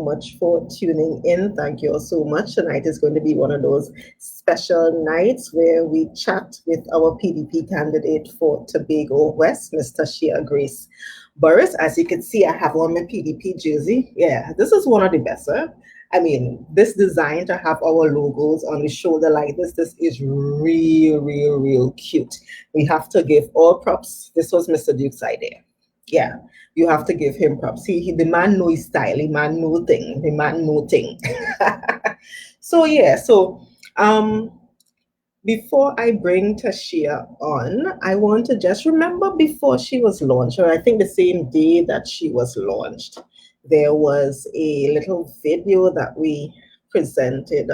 much for tuning in. Thank you all so much. Tonight is going to be one of those special nights where we chat with our PDP candidate for Tobago West, Ms Tashia Grace Burris. As you can see, I have on my PDP jersey. Yeah, this is one of the best. Huh? I mean, this design to have our logos on the shoulder like this is real cute. We have to give all props. This was Mr. Duke's idea. Yeah, you have to give him props. The man know his style. The man know thing. The man know thing. So yeah, um, before I bring Tashia on, I want to just remember before she was launched, or I think the same day that she was launched, there was a little video that we presented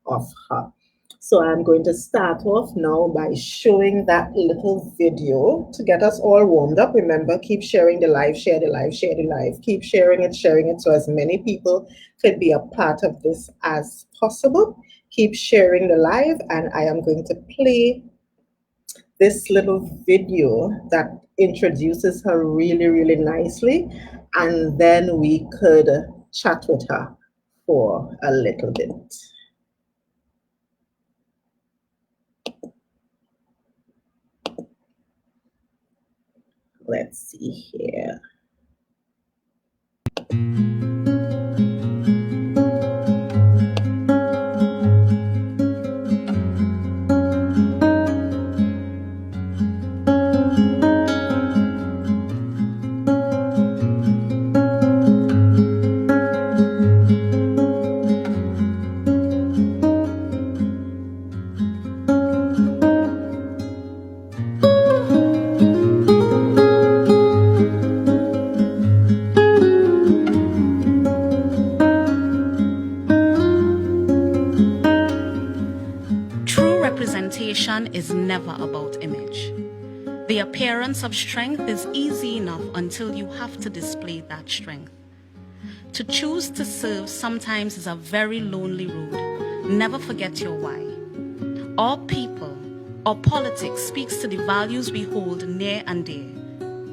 of her. So I'm going to start off now by showing that little video to get us all warmed up. Remember, keep sharing the live, share the live, share the live, keep sharing it so as many people could be a part of this as possible. Keep sharing the live, and I am going to play this little video that introduces her really nicely, and then we could chat with her for a little bit. Let's see here. Is never about image. The appearance of strength is easy enough until you have to display that strength. To choose to serve sometimes is a very lonely road. Never forget your why. Our people, our politics speaks to the values we hold near and dear,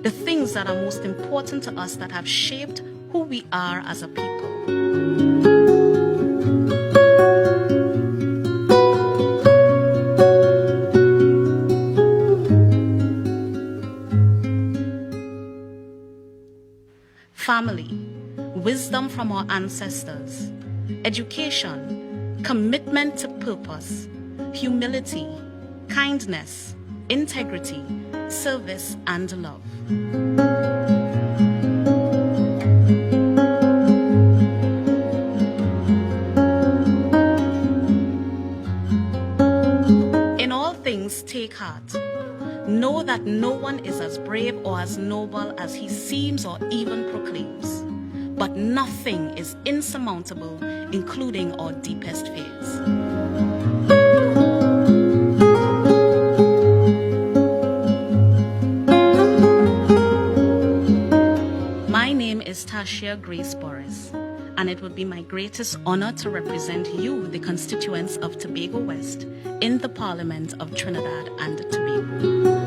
the things that are most important to us that have shaped who we are as a people. Family, wisdom from our ancestors, education, commitment to purpose, humility, kindness, integrity, service, and love. In all things, take heart. Know that no one is as brave or as noble as he seems or even proclaims. But nothing is insurmountable, including our deepest fears. My name is Tashia Grace Burris, and it would be my greatest honor to represent you, the constituents of Tobago West, in the Parliament of Trinidad and Tobago.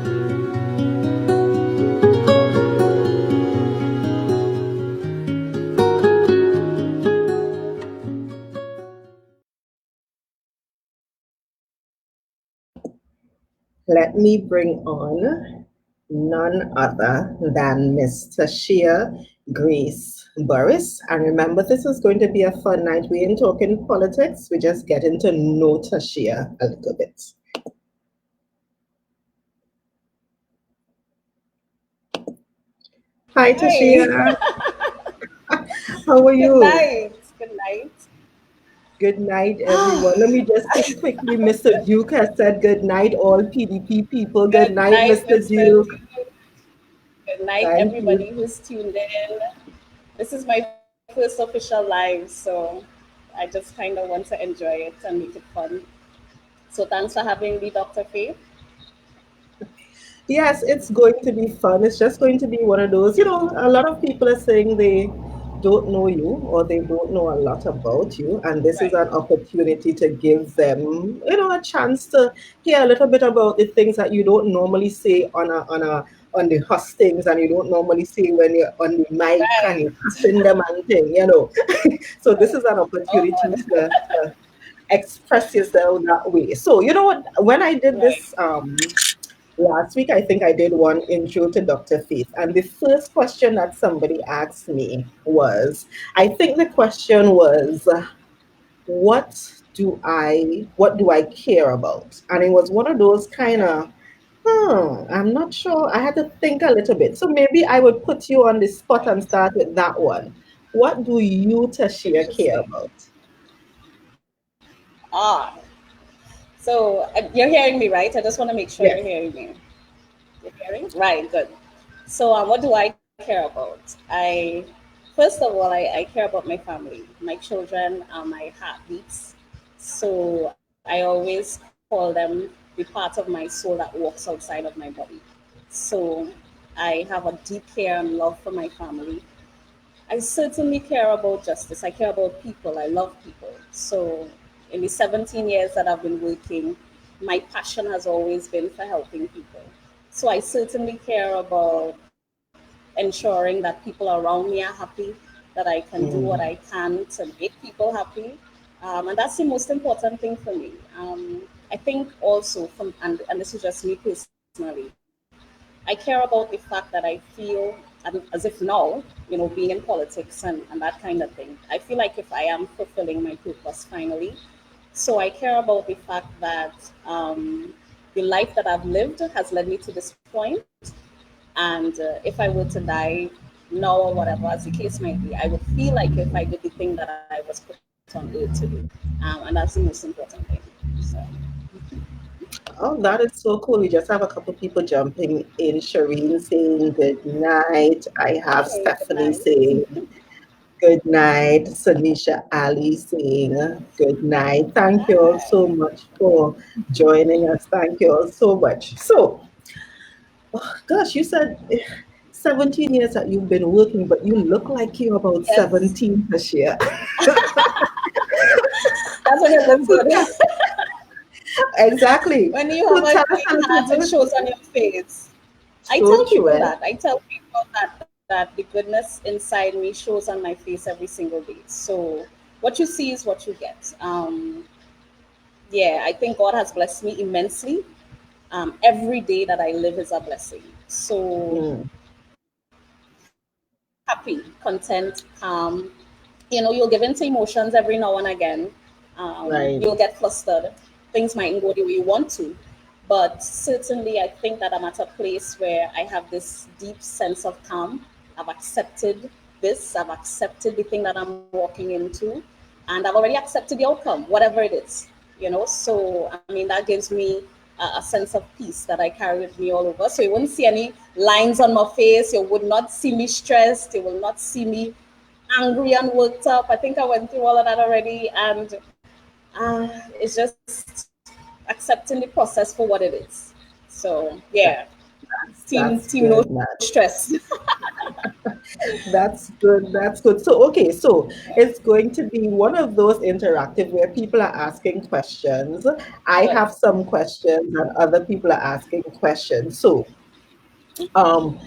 Let me bring on none other than Ms Tashia Grace Burris. And remember, this is going to be a fun night. We ain't talking politics. We're just getting to know Tashia a little bit. Hi, Tashia. How are you? Good night. Good night. Good night, everyone. Let me just say quickly, Mr. Duke has said good night, all PDP people. Good night, Mr. Duke. Good night, everybody who's tuned in. This is my first official live, so I just kind of want to enjoy it and make it fun. So thanks for having me, Dr. Faith. Yes, it's going to be fun. It's just going to be one of those, a lot of people are saying they don't know you or they don't know a lot about you, and this is an opportunity to give them a chance to hear a little bit about the things that you don't normally say on on the hustings, and you don't normally say when you're on the mic and Right. you're passing them and thing, you know. So this is an Oh, opportunity to express yourself that way. So you know what? When I did right. this last week, I think I did one intro to Dr. Faith, and the first question that somebody asked me was, I think the question was, what do I care about? And it was one of those kind of, I'm not sure. I had to think a little bit. So maybe I would put you on the spot and start with that one. What do you, Tashia, care Interesting. about? Ah, so you're hearing me, right? I just want to make sure you're Yes. hearing me. You're hearing? Right, good. So, what do I care about? First of all, I care about my family. My children are my heartbeats. So, I always call them the part of my soul that walks outside of my body. So, I have a deep care and love for my family. I certainly care about justice. I care about people. I love people. So, in the 17 years that I've been working, my passion has always been for helping people. So, I certainly care about ensuring that people around me are happy, that I can do what I Mm. can to make people happy. And that's the most important thing for me. I think also, and this is just me personally, I care about the fact that I feel as if now, being in politics and that kind of thing, I feel like if I am fulfilling my purpose finally. So I care about the fact that the life that I've lived has led me to this point. And if I were to die now or whatever, as the case might be, I would feel like if I did the thing that I was put on earth to do. And that's the most important thing. So, Oh, that is so cool. We just have a couple people jumping in. Shireen saying good night. I have hey, good Stephanie night. saying good night. Sanisha Ali saying good night. Thank you all so Hi. much for joining us. Thank you all so much. So, oh, gosh, you said 17 years that you've been working, but you look like you're about Yes, 17 this year. that's when it looks So good. exactly. When you So have a tell us clean a heart, little it bit. shows on your face. I So tell true, people eh? that. I tell people that the goodness inside me shows on my face every single day. So what you see is what you get. Yeah, I think God has blessed me immensely. Every day that I live is a blessing. So Mm, happy, content, calm. You'll give into emotions every now and again. You'll right. get flustered. Things mightn't go the way you want to. But certainly, I think that I'm at a place where I have this deep sense of calm. I've accepted this, I've accepted the thing that I'm walking into, and I've already accepted the outcome, whatever it is. So I mean, that gives me a sense of peace that I carry with me all over. So you wouldn't see any lines on my face. You would not see me stressed. You will not see me angry and worked up. I think I went through all of that already, and it's just accepting the process for what it is. So yeah, That's team no good, man. stress. That's good. That's good. So, okay, so it's going to be one of those interactive where people are asking questions. I Good. have some questions and other people are asking questions. So, um,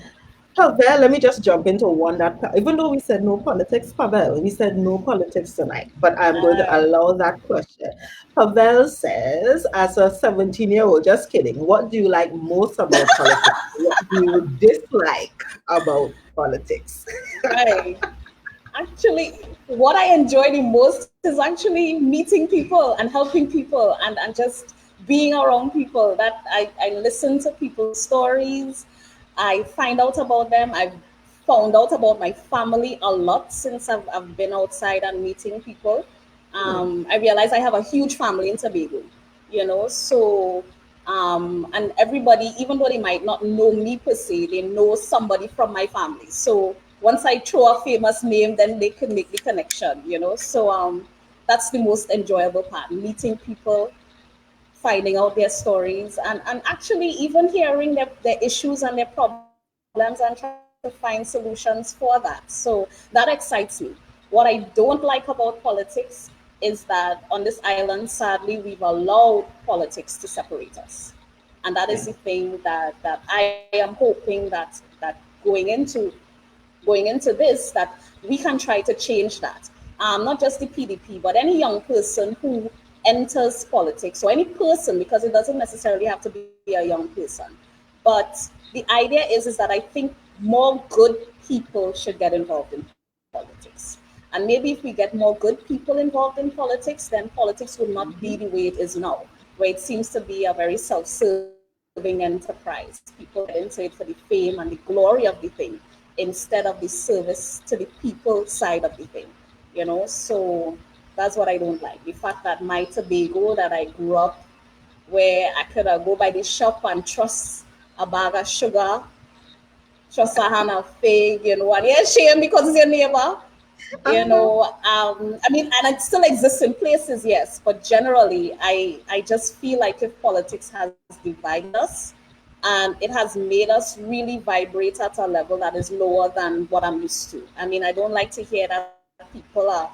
Pavel, let me just jump into one that, even though we said no politics, Pavel, we said no politics tonight, but I'm going to Uh, allow that question. Pavel says, as a 17-year-old, just kidding, what do you like most about politics? What do you dislike about politics? right. Actually, what I enjoy the most is actually meeting people and helping people and just being around people. That I listen to people's stories. I find out about them. I've found out about my family a lot since I've been outside and meeting people. Hmm. I realize I have a huge family in Tobago, so and everybody, even though they might not know me per se, they know somebody from my family. So once I throw a famous name, then they can make the connection. So that's the most enjoyable part, meeting people, finding out their stories, and actually even hearing their issues and their problems and trying to find solutions for that. So that excites me. What I don't like about politics is that on this island, sadly, we've allowed politics to separate us. And that is the thing that I am hoping that going into this, that we can try to change that. Not just the PDP, but any young person who enters politics, or any person, because it doesn't necessarily have to be a young person. But the idea is that I think more good people should get involved in politics. And maybe if we get more good people involved in politics, then politics would not be the way it is now, where it seems to be a very self-serving enterprise. People get into it for the fame and the glory of the thing, instead of the service to the people side of the thing. So that's what I don't like. The fact that my Tobago that I grew up, where I could go by the shop and trust a bag of sugar, trust a hand of fig, and you're ashamed because it's your neighbor. I mean, and it still exists in places, yes, but generally, I just feel like if politics has divided us, and it has made us really vibrate at a level that is lower than what I'm used to. I mean, I don't like to hear that people are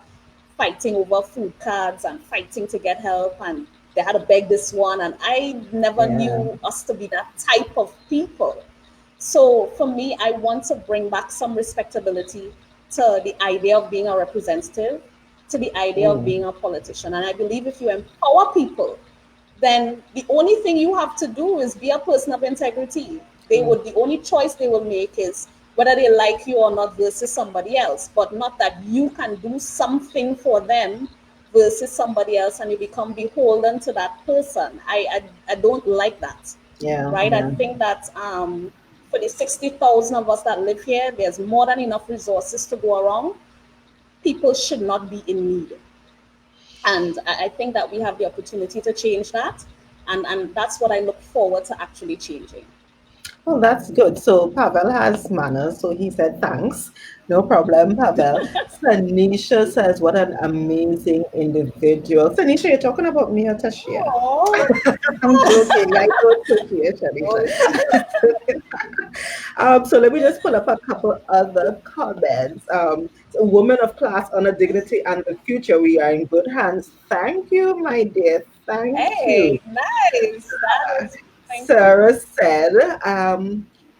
fighting over food cards and fighting to get help, and they had to beg this one, and I never knew us to be that type of people. So for me, I want to bring back some respectability to the idea of being a representative, to the idea of being a politician. And I believe if you empower people, then the only thing you have to do is be a person of integrity. The only choice they will make is whether they like you or not versus somebody else, but not that you can do something for them versus somebody else and you become beholden to that person. I don't like that. Right? I think that for the 60,000 of us that live here, there's more than enough resources to go around. People should not be in need. And I think that we have the opportunity to change that. And that's what I look forward to actually changing. Well, that's good. So Pavel has manners, so he said thanks. No problem, Pavel. Sanisha says, what an amazing individual. Sanisha, you're talking about me or Tashia? Oh, I'm joking. I don't Tashia, Sanisha. So let me just pull up a couple other comments. So woman of class, honor, dignity, and the future. We are in good hands. Thank you, my dear. Thank you. hey, nice. That is, thank you. Sarah said,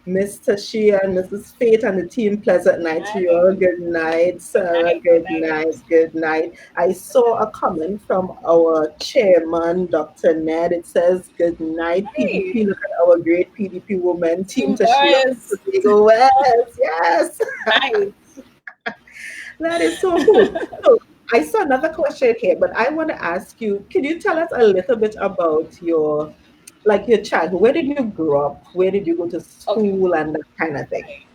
Ms Tashia and Mrs. Fate and the team, pleasant night to you Nice. all. Good night, Good Sarah. night. Good Good night. night. Good night. I saw a comment from our chairman, Dr. Ned. It says, good night, Nice. PDP. Look at our great PDP woman, Team Team Tashia. Burris. Tobago West. Yes. Nice. That is so cool. So I saw another question here, but I want to ask you, can you tell us a little bit about your childhood? Where did you grow up? Where did you go to Okay. school and that kind of thing? Right.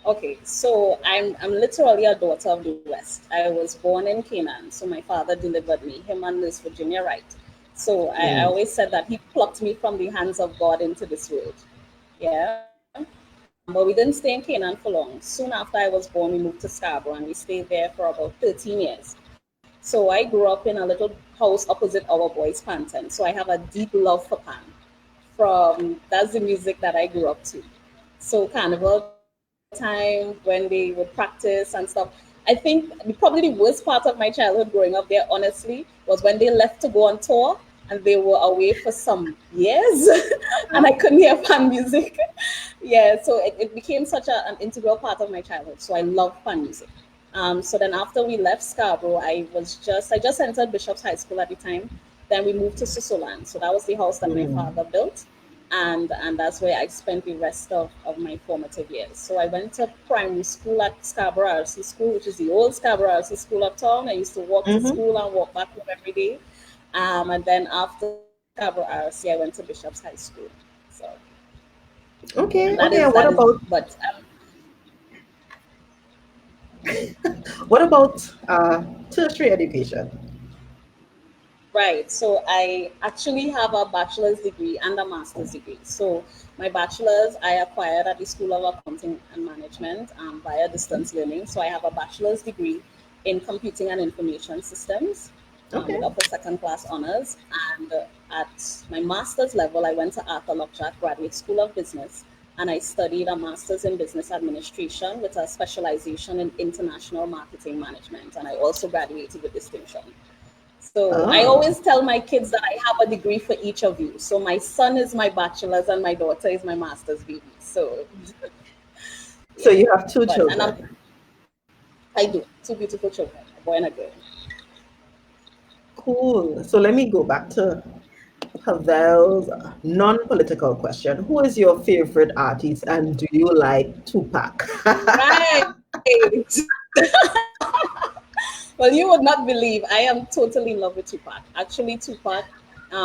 Okay. So I'm literally a daughter of the West. I was born in Canaan. So my father delivered me, him and Miss Virginia Wright. So I Mm. always said that he plucked me from the hands of God into this world. Yeah. But we didn't stay in Canaan for long. Soon after I was born, we moved to Scarborough and we stayed there for about 13 years. So I grew up in a little house opposite our boys' Pan tent. So I have a deep love for Pan. That's the music that I grew up to. So carnival time when they would practice and stuff. I think probably the worst part of my childhood growing up there, honestly, was when they left to go on tour and they were away for some years and I couldn't hear Pan music. Yeah, so it became such an integral part of my childhood. So I love Pan music. So then after we left Scarborough, I just entered Bishop's High School at the time. Then we moved to Susoland. So that was the house that my Mm. father built. And that's where I spent the rest of my formative years. So I went to primary school at Scarborough RC School, which is the old Scarborough RC School uptown. I used to walk to Mm-hmm. school and walk back home every day. And then after Scarborough RC, I went to Bishop's High School. So Okay, and okay. that is, but What about tertiary education? right. So I actually have a bachelor's degree and a master's degree. So my bachelor's I acquired at the School of Accounting and Management via distance learning. So I have a bachelor's degree in computing and information systems with Okay. upper second class honors. And at my master's level, I went to Arthur Lockjack Graduate School of Business and I studied a master's in business administration with a specialization in international marketing management. And I also graduated with distinction. So I always tell my kids that I have a degree for each of you. So my son is my bachelor's and my daughter is my master's baby. So, so you have two children. I do. Two beautiful children, a boy and a girl. Cool. So let me go back to Havel's non-political question. Who is your favorite artist and do you like Tupac? Right. Well, you would not believe I am totally in love with Tupac. Actually, Tupac,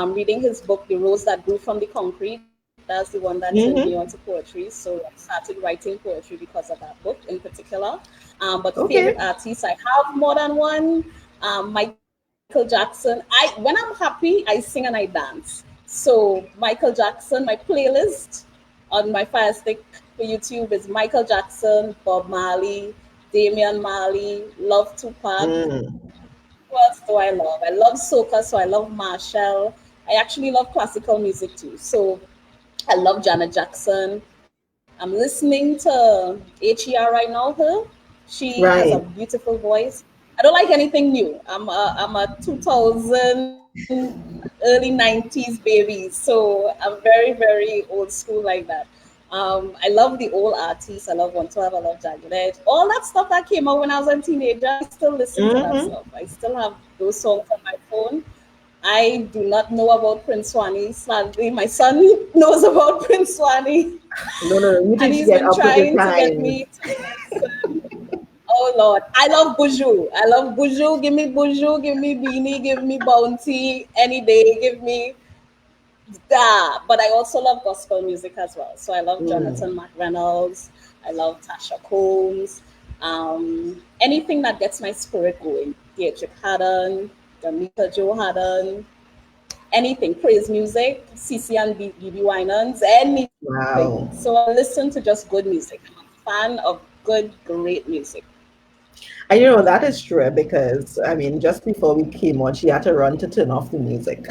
reading his book, The Rose That Grew from the Concrete, that's the one that turned me on to poetry. So I started writing poetry because of that book in particular. But favorite artists, I have more than one. Michael Jackson. When I'm happy, I sing and I dance. So Michael Jackson, my playlist on my Fire Stick for YouTube is Michael Jackson, Bob Marley, Damian Marley, love Tupac. Who else do I love? I love soca, so I love Marshall. I actually love classical music too. So I love Janet Jackson. I'm listening to HER right now. She has a beautiful voice. I don't like anything new. I'm a 2000 early 90s baby, so I'm very, very old school like that. I love the old artists. I love 112. I love Jagged Edge. All that stuff that came out when I was a teenager, I still listen to that stuff. I still have those songs on my phone. I do not know about Prince Wani. Sadly, my son knows about Prince Wani. No, and he's been trying to get me to listen. Oh Lord, I love Buju. I love Buju. Give me Buju. Give me Beanie. Give me Bounty. Any day. Give me that. But I also love gospel music as well. So I love Jonathan McReynolds. I love Tasha Combs. Anything that gets my spirit going. Dietrich Haddon, Jamaica Joe Haddon, anything, praise music, CC and BB Winans, anything. Wow. So I listen to just good music. I'm a fan of good, great music. And you know, that is true because, I mean, just before we came on, she had to run to turn off the music.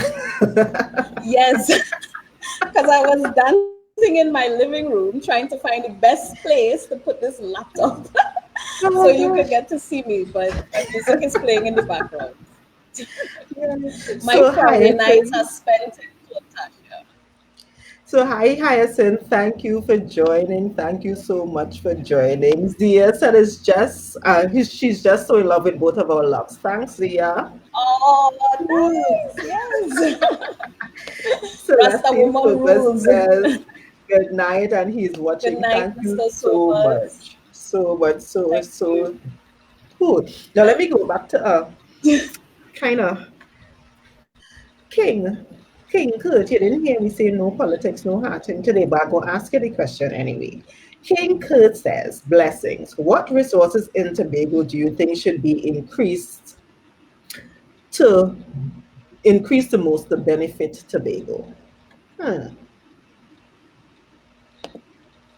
Yes, because I was dancing in my living room trying to find the best place to put this laptop so you could get to see me, but music is playing in the background. My Friday nights are spent in Tobago. So hi Hyacinth, thank you for joining. Thank you so much for joining. Zia said it's just she's just so in love with both of our loves. Thanks, Zia. Oh, nice, yes. So Rasta woman rules. Says, good night, and he's watching. Good night, thank you Mr. so much. So cool. Now let me go back to kind of King Kurt, you didn't hear me say no politics, no hearting today, but I'm going to ask you the question anyway. King Kurt says, blessings. What resources in Tobago do you think should be increased to increase the most to benefit Tobago?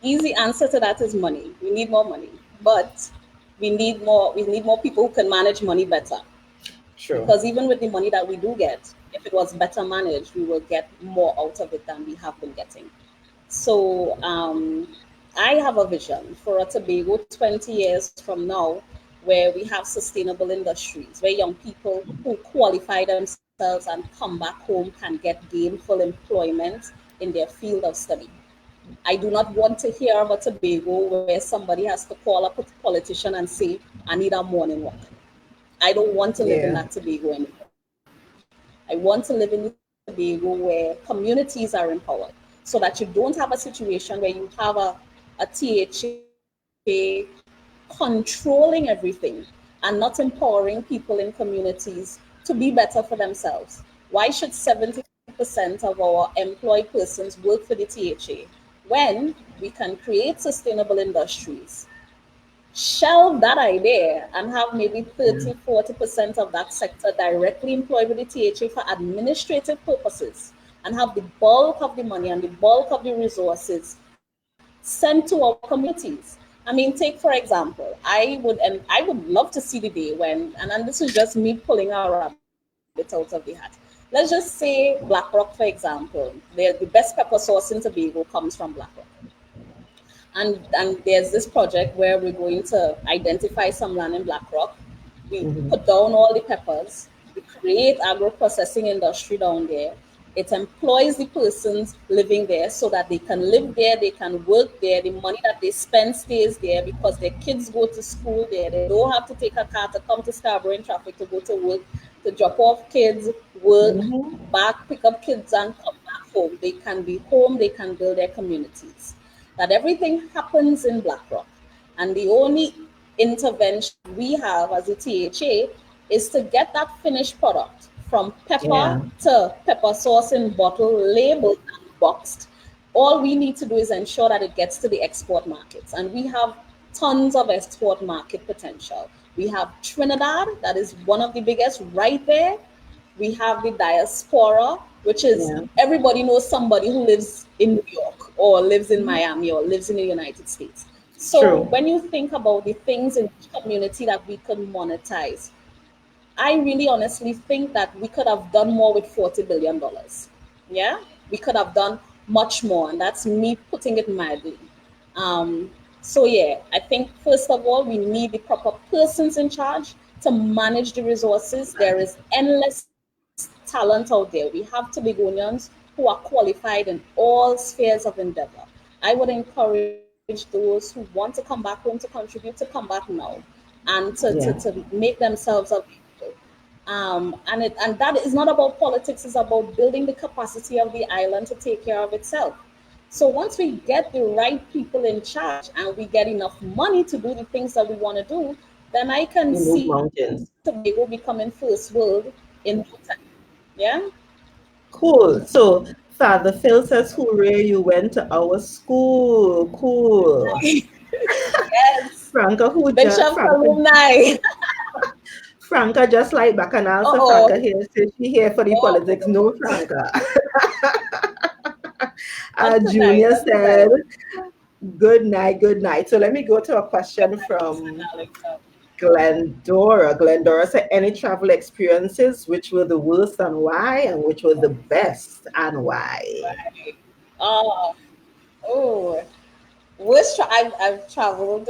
Easy answer to that is money. We need more money, but we need more people who can manage money better. Sure. Because even with the money that we do get, if it was better managed, we will get more out of it than we have been getting. So I have a vision for a Tobago 20 years from now where we have sustainable industries, where young people who qualify themselves and come back home can get gainful employment in their field of study. I do not want to hear of a Tobago where somebody has to call up a politician and say, I need a morning walk. I don't want to live in that Tobago anymore. I want to live in the Tobago where communities are empowered so that you don't have a situation where you have a THA controlling everything and not empowering people in communities to be better for themselves. Why should 70% of our employed persons work for the THA when we can create sustainable industries, shelve that idea and have maybe 30-40% of that sector directly employed with the THA for administrative purposes and have the bulk of the money and the bulk of the resources sent to our communities? I mean, take for example, I would love to see the day when, and this is just me pulling a rabbit out of the hat. Let's just say BlackRock, for example. The best pepper sauce in Tobago comes from BlackRock. And there's this project where we're going to identify some land in BlackRock. We put down all the peppers. We create agro-processing industry down there. It employs the persons living there so that they can live there, they can work there. The money that they spend stays there because their kids go to school there. They don't have to take a car to come to Scarborough in traffic to go to work, to drop off kids, work, back, pick up kids and come back home. They can be home, they can build their communities. That everything happens in Black Rock. And the only intervention we have as a THA is to get that finished product from pepper to pepper sauce in bottle, labeled and boxed. All we need to do is ensure that it gets to the export markets. And we have tons of export market potential. We have Trinidad, that is one of the biggest right there. We have the diaspora, which is everybody knows somebody who lives in New York or lives in Miami or lives in the United States. So when you think about the things in each community that we could monetize, I really honestly think that we could have done more with $40 billion. Yeah, we could have done much more. And that's me putting it mildly. So yeah, I think first of all, we need the proper persons in charge to manage the resources. There is endless talent out there. We have Tobagonians who are qualified in all spheres of endeavor. I would encourage those who want to come back home to contribute to come back now and to make themselves available. And that is not about politics, it's about building the capacity of the island to take care of itself. So once we get the right people in charge and we get enough money to do the things that we want to do, then I can see Tobago becoming first world in no time. Yeah. Cool. So Father Phil says, hooray, you went to our school. Cool. Yes. Franca, who Bishop alumni. Franca just like Bacchanal. So Franca here says she here for the politics. No, Franca. Junior said, good night, good night. So let me go to a question from Glendora. Glendora said, any travel experiences, which were the worst and why, and which were the best and why? Worst, I've traveled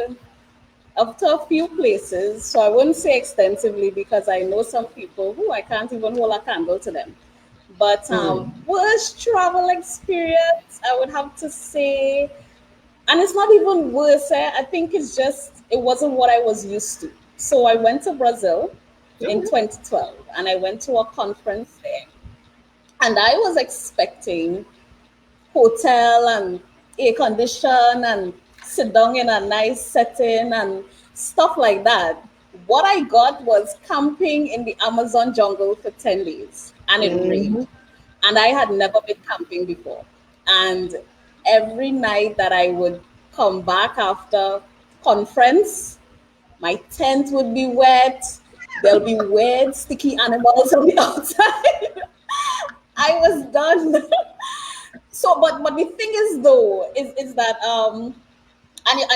up to a few places, so I wouldn't say extensively because I know some people who I can't even hold a candle to them. But worst travel experience, I would have to say, and it's not even worse. I think it's just, it wasn't what I was used to. So I went to Brazil in 2012 and I went to a conference there. And I was expecting hotel and air condition and sit down in a nice setting and stuff like that. What I got was camping in the Amazon jungle for 10 days and it rained. And I had never been camping before. And every night that I would come back after conference, my tent would be wet. There'll be weird, sticky animals on the outside. I was done. So, but the thing is though, is that, and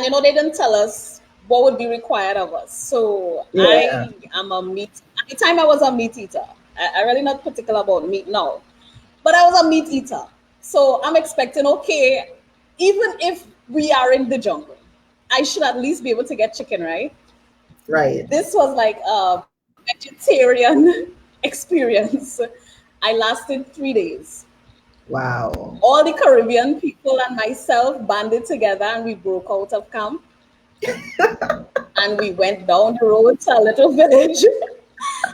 you know, they didn't tell us what would be required of us. So I am a meat, at the time I was a meat eater. I'm really not particular about meat now, but I was a meat eater. So I'm expecting, okay, even if we are in the jungle, I should at least be able to get chicken, right? Right. This was like a vegetarian experience. I lasted 3 days. Wow. All the Caribbean people and myself banded together and we broke out of camp. And we went down the road to a little village.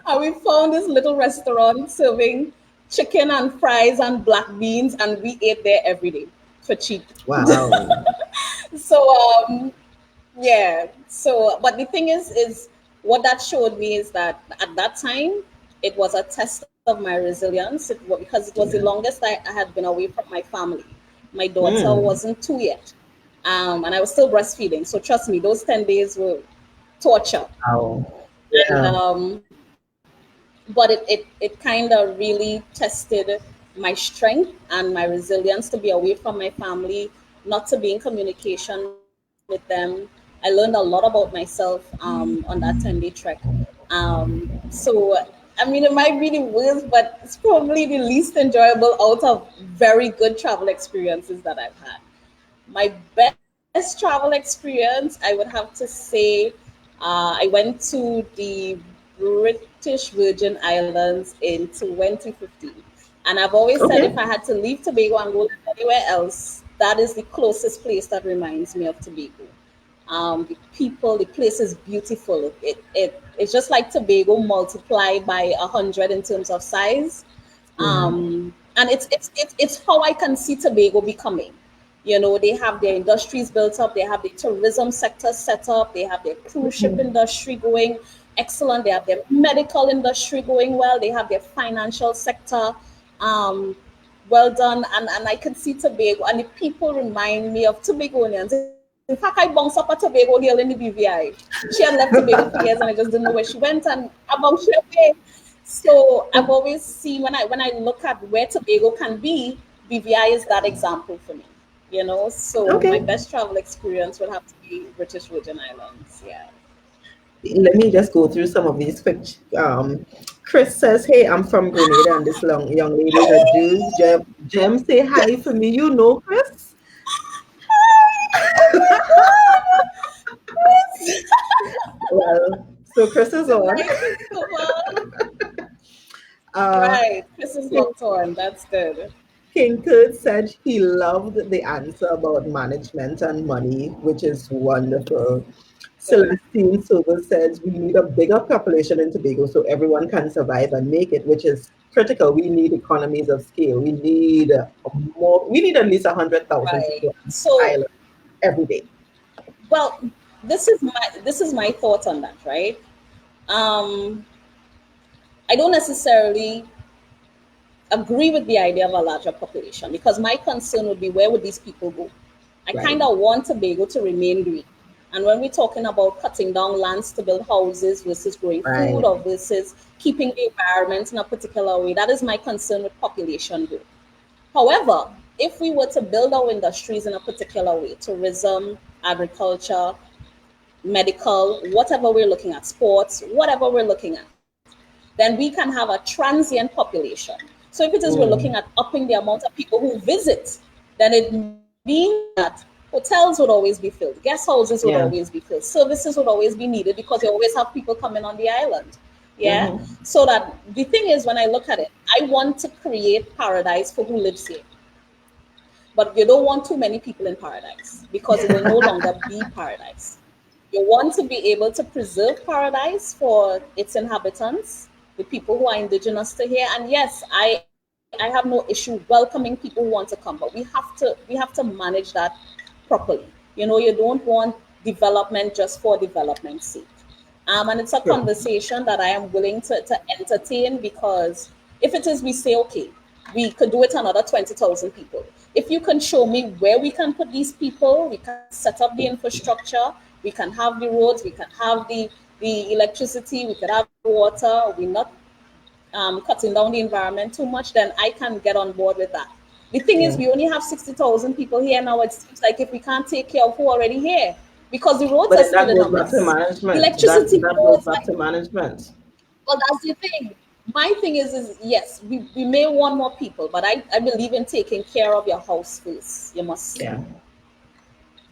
And we found this little restaurant serving chicken and fries and black beans. And we ate there every day for cheap. Wow. So, yeah. So, but the thing is what that showed me is that at that time, it was a test of my resilience because it was the longest I had been away from my family. My daughter wasn't 2 yet. And I was still breastfeeding. So trust me, those 10 days were torture. Wow. Yeah. And, but it kind of really tested my strength and my resilience to be away from my family, not to be in communication with them. I learned a lot about myself on that 10-day trek. So, I mean, it might be the worst, but it's probably the least enjoyable out of very good travel experiences that I've had. My best travel experience, I would have to say, I went to the British British Virgin Islands in 2015. And I've always said Okay. if I had to leave Tobago and go anywhere else, that is the closest place that reminds me of Tobago. The people, the place is beautiful. It's just like Tobago multiplied by 100 in terms of size. And it's how I can see Tobago becoming. You know, they have their industries built up, they have the tourism sector set up, they have their cruise ship industry going excellent, they have their medical industry going well, they have their financial sector well done, and I can see Tobago, and the people remind me of Tobagonians. In fact, I bounced up a Tobago girl in the BVI. She had left Tobago for years, and I just didn't know where she went, and about she away. So I've always seen when I look at where Tobago can be, BVI is that example for me. You know, so my Okay. best travel experience would have to be British Virgin Islands. Yeah. Let me just go through some of these quick. Chris says, "Hey, I'm from Grenada, and this young lady is a Jew." Jem, say hi for me. You know, Chris. Well, so Chris is on. Right. Uh, Right. This is locked on. That's good. King Kurt said he loved the answer about management and money, which is wonderful. Good. Celestine Silver says we need a bigger population in Tobago so everyone can survive and make it, which is critical. We need economies of scale. We need more. We need at least 100,000 Right. people on the So, island every day. well, this is my thought on that, right? Um, I don't necessarily agree with the idea of a larger population because my concern would be where would these people go? I Right. kind of want Tobago to remain green. And when we're talking about cutting down lands to build houses versus growing food Right. or versus keeping the environment in a particular way, that is my concern with population growth. However, if we were to build our industries in a particular way, tourism, agriculture, medical, whatever we're looking at, sports, whatever we're looking at, then we can have a transient population. So if it is we're looking Mm. at upping the amount of people who visit, then it means that hotels would always be filled, guest houses would Yeah. always be filled, services would always be needed because you always have people coming on the island. Yeah. Hmm. So that the thing is, when I look at it, I want to create paradise for who lives here. But you don't want too many people in paradise because it will no longer be paradise. You want to be able to preserve paradise for its inhabitants, the people who are indigenous to here. And yes, I have no issue welcoming people who want to come, but we have to manage that properly. You know, you don't want development just for development's sake. And it's a True. conversation that I am willing to entertain because if it is, we say, okay, we could do it another 20,000 people. If you can show me where we can put these people, we can set up the infrastructure, we can have the roads, we can have the electricity, we could have water, we're not cutting down the environment too much, then I can get on board with that. The thing is, Yeah. we only have 60,000 people here now. It seems like if we can't take care of who already here, because the roads But are then still that in a goes back to mess. The management. electricity That goes boards, back like, to management. well, that's the thing. My thing is yes, we may want more people, but I believe in taking care of your house first. You must Yeah.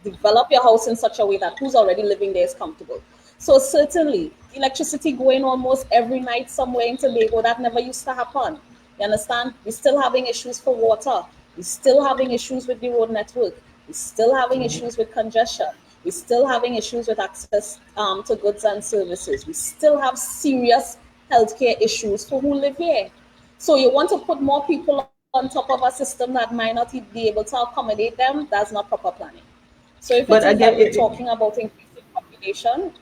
develop your house in such a way that who's already living there is comfortable. So certainly, electricity going almost every night somewhere in Tobago, that never used to happen. You understand? We're still having issues for water. We're still having issues with the road network. We're still having issues with congestion. We're still having issues with access to goods and services. We still have serious healthcare issues for who live here. So you want to put more people on top of a system that might not be able to accommodate them. That's not proper planning. So if it But is again, that we're talking about increasing population,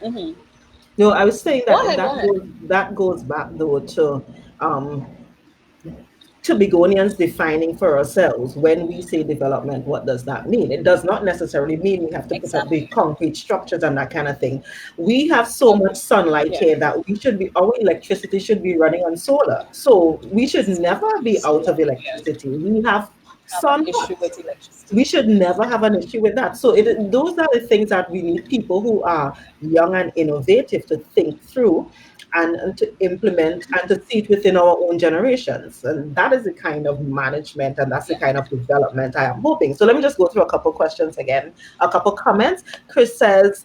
no, I was saying go that ahead, go ahead. that goes back though um, to Begonians defining for ourselves when we say development, what does that mean? It does not necessarily mean we have to put up big Exactly. concrete structures and that kind of thing. We have so much Okay. sunlight Yeah. here that our electricity should be running on solar. So we should never be out So of yeah, electricity. We have have an sun. issue with electricity. We should never have an issue with that. So those are the things that we need people who are young and innovative to think through and to implement and to see it within our own generations. And that is the kind of management and that's the Yeah. kind of development I am hoping. So let me just go through a couple questions again, a couple comments. Chris says,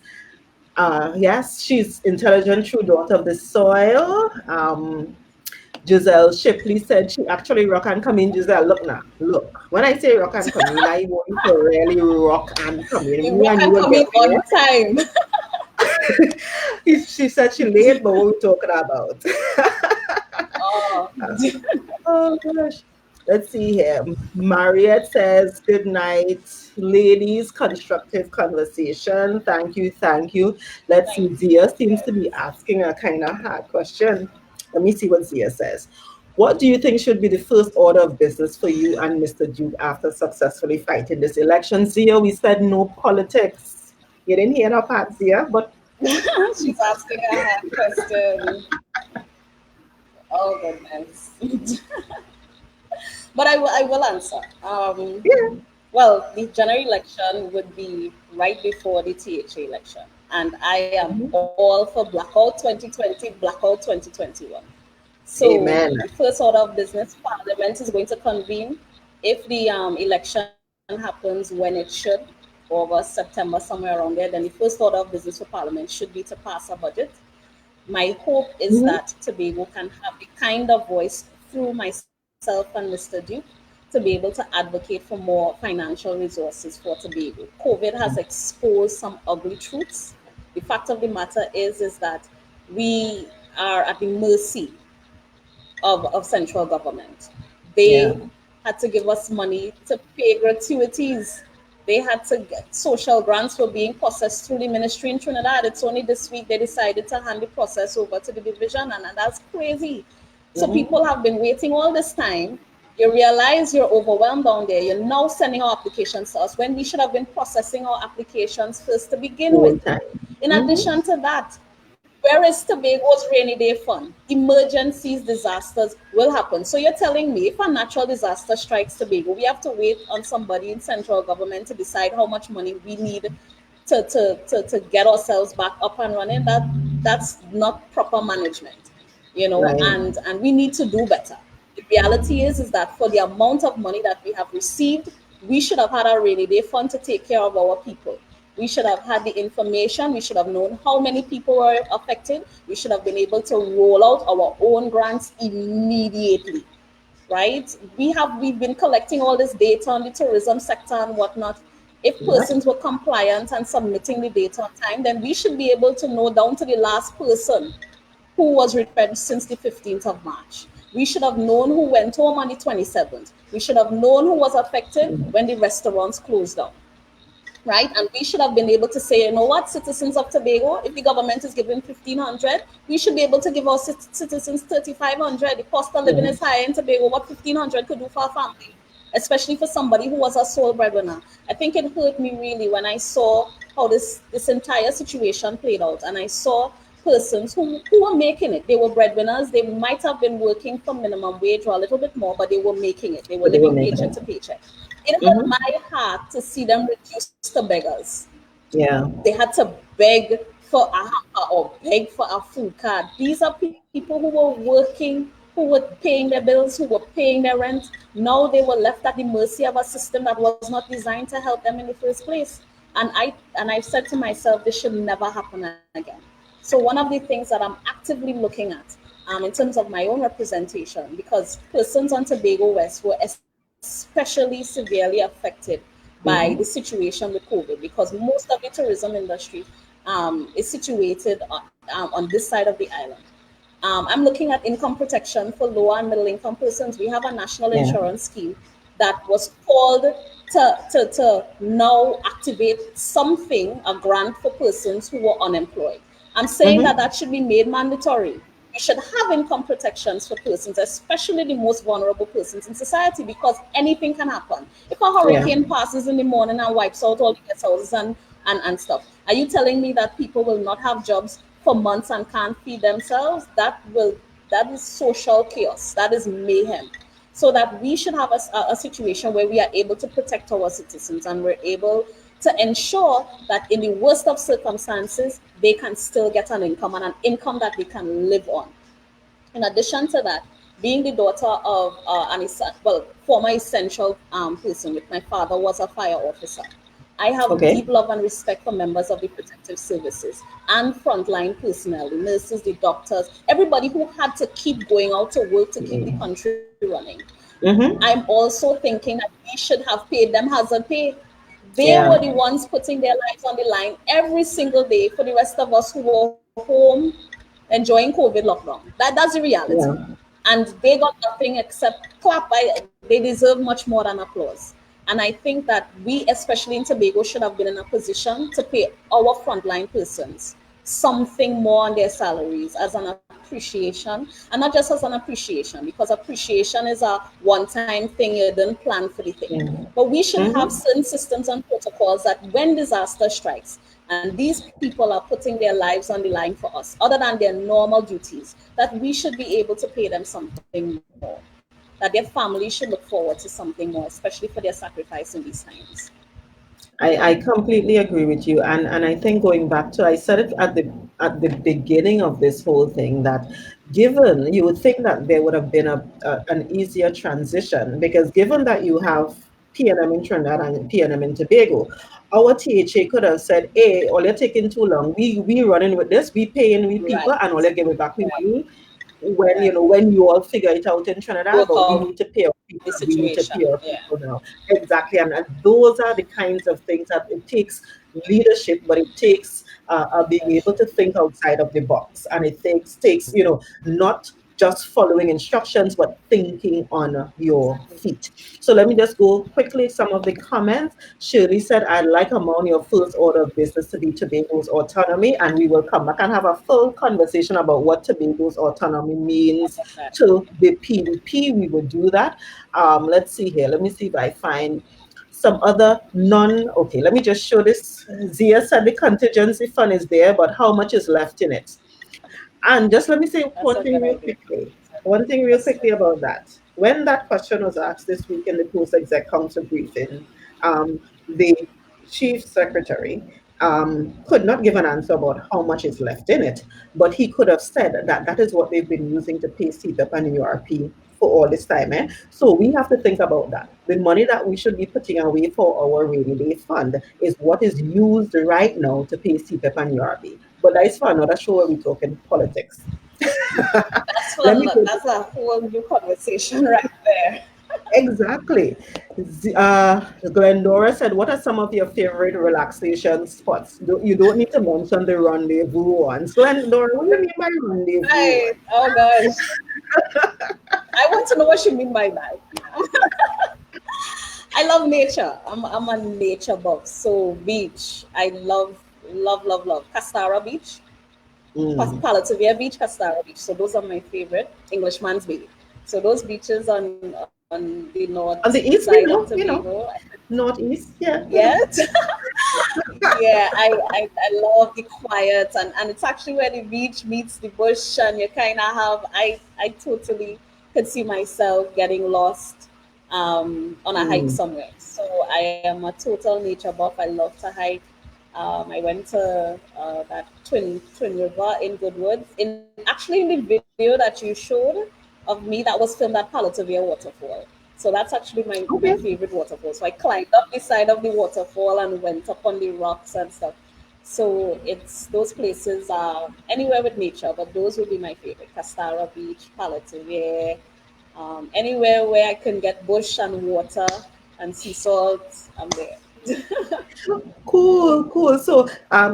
Yes, she's intelligent, true daughter of the soil. Giselle Shipley said she actually rock and come in. Giselle, look now, look. When I say rock and come in, I want to really rock and come in. You Me rock and you and will come in get on time. there. She said she late, but what we talking about? Oh. Oh gosh. Let's see here. Mariette says, good night, ladies. Constructive conversation. Thank you. Thank you. Let's see. Thank you. Zia seems to Yes. be asking a kind of hard question. Let me see what Zia says. What do you think should be the first order of business for you and Mr. Duke after successfully fighting this election? Zia, we said no politics. You didn't hear that part, Zia, but She's asking a hard question. Oh goodness. But I will answer. yeah. Well, the general election would be right before the THA election. And I am Mhm. all for blackout 2020, blackout 2021. So Amen. the first order of business, Parliament is going to convene. If the election happens when it should, August, September, somewhere around there, then the first order of business for Parliament should be to pass a budget. My hope is Mhm. that Tobago can have the kind of voice through myself and Mr. Duke to be able to advocate for more financial resources for Tobago. COVID has exposed some ugly truths. The fact of the matter is that we are at the mercy of central government. Yeah. They had to give us money to pay gratuities. They had to get social grants were being processed through the ministry in Trinidad. It's only this week they decided to hand the process over to the division, and that's crazy. So Mhm. people have been waiting all this time. You realize you're overwhelmed down there. You're now sending our applications to us when we should have been processing our applications first to begin with. Whole time. In Mhm. addition to that, where is Tobago's rainy day fund? Emergencies, disasters will happen. So you're telling me if a natural disaster strikes Tobago, we have to wait on somebody in central government to decide how much money we need to get ourselves back up and running. That's not proper management, Right. and we need to do better. The reality is that for the amount of money that we have received, we should have had a rainy day fund to take care of our people. We should have had the information. We should have known how many people were affected. We should have been able to roll out our own grants immediately, right? We've been collecting all this data on the tourism sector and whatnot. If Yep. persons were compliant and submitting the data on time, then we should be able to know down to the last person who was retrenched since the 15th of March. We should have known who went home on the 27th. We should have known who was affected when the restaurants closed down, right? And we should have been able to say, you know what, citizens of Tobago, if the government is giving 1,500, we should be able to give our citizens 3,500. The cost of living Mhm. is high in Tobago. What 1,500 could do for a family, especially for somebody who was a sole breadwinner. I think it hurt me really when I saw how this entire situation played out, and I saw persons who were making it. They were breadwinners. They might have been working for minimum wage or a little bit more, but they were making it. They were But they were living making paycheck it. to paycheck. It hurt Mhm. my heart to see them reduced to beggars. Yeah. They had to beg for a hamper or beg for a food card. These are people who were working, who were paying their bills, who were paying their rent. Now they were left at the mercy of a system that was not designed to help them in the first place. And I've said to myself, this should never happen again. So one of the things that I'm actively looking at, in terms of my own representation, because persons on Tobago West were especially severely affected by the Mhm. situation with COVID, because most of the tourism industry is situated on this side of the island. I'm looking at income protection for lower and middle income persons. We have a national Yeah. insurance scheme that was called to now activate something, a grant for persons who were unemployed. I'm saying that Mhm. that should be made mandatory. We should have income protections for persons, especially the most vulnerable persons in society, because anything can happen. If a Yeah. hurricane passes in the morning and wipes out all the guest houses and stuff, are you telling me that people will not have jobs for months and can't feed themselves? That is social chaos. That is mayhem. So that we should have a situation where we are able to protect our citizens, and we're able to ensure that in the worst of circumstances, they can still get an income, and an income that they can live on. In addition to that, being the daughter of former essential person, with my father was a fire officer. I have Okay. deep love and respect for members of the protective services and frontline personnel, the nurses, the doctors, everybody who had to keep going out to work to keep the country running. Mm-hmm. I'm also thinking that we should have paid them hazard pay. They Yeah. were the ones putting their lives on the line every single day for the rest of us who were home enjoying COVID lockdown. That's the reality. Yeah. And they got nothing except clap. They deserve much more than applause. And I think that we, especially in Tobago, should have been in a position to pay our frontline persons something more on their salaries as an appreciation, and not just as an appreciation, because appreciation is a one-time thing, you didn't plan for the thing. But we should have Mm-hmm. certain systems and protocols that when disaster strikes and these people are putting their lives on the line for us, other than their normal duties, that we should be able to pay them something more, that their family should look forward to something more, especially for their sacrifice in these times. I completely agree with you, and I think going back to, I said it at the beginning of this whole thing, that given, you would think that there would have been an easier transition, because given that you have PNM in Trinidad and PNM in Tobago, our THA could have said, "Hey, all you're taking too long. We running with this. We paying we people, Right, and all you give it back we right, money when right. when you all figure it out in Trinidad, Work but we out need to pay our the people. We need to situation. pay our Yeah. people now." Exactly, and those are the kinds of things that it takes leadership, but it takes being able to think outside of the box, and it takes not just following instructions, but thinking on your Exactly. feet. So let me just go quickly some of the comments. Shirley said, "I'd like among your first order of business to be Tobago's autonomy," and we will come back and have a full conversation about what Tobago's autonomy I means love that. to the PDP. We will do that. Let's see here. Let me see if I find some other okay, let me just show this. Zia said the contingency fund is there, but how much is left in it? And just let me say That's one a thing good real idea. quickly. That's a One good thing real quickly question. about that. When that question was asked this week in the post-exec council briefing, the chief secretary could not give an answer about how much is left in it, but he could have said that that is what they've been using to pay CPEP and URP for all this time. So we have to think about that. The money that we should be putting away for our rainy day fund is what is used right now to pay CPEP and URP. But that is for another show where we talk in politics. That's Let fun. me go That's a whole new conversation right there. exactly. Glendora said, "What are some of your favorite relaxation spots?" You don't need to mention the rendezvous ones. Glendora, what do you mean by rendezvous Right. one? Oh gosh. I want to know what you mean by that. I love nature. I'm a nature buff. So beach. I love. Castara Beach. Mm. Palatavia Beach, Castara Beach. So those are my favorite. Englishman's Bay. So those beaches on the north On the side east, of Tobago. northeast, yeah. Yes. Yeah, I love the quiet, and it's actually where the beach meets the bush, and you kind of have I totally could see myself getting lost on a hike Mm. somewhere. So I am a total nature buff. I love to hike. I went to that Twin River in Goodwood. In actually in the video that you showed of me, that was filmed at Palatavia Waterfall. So that's actually my Okay. favorite waterfall. So I climbed up the side of the waterfall and went up on the rocks and stuff. So it's those places are anywhere with nature, but those would be my favorite. Castara Beach, Palatavia, anywhere where I can get bush and water and sea salt, I'm there. Cool, cool. So,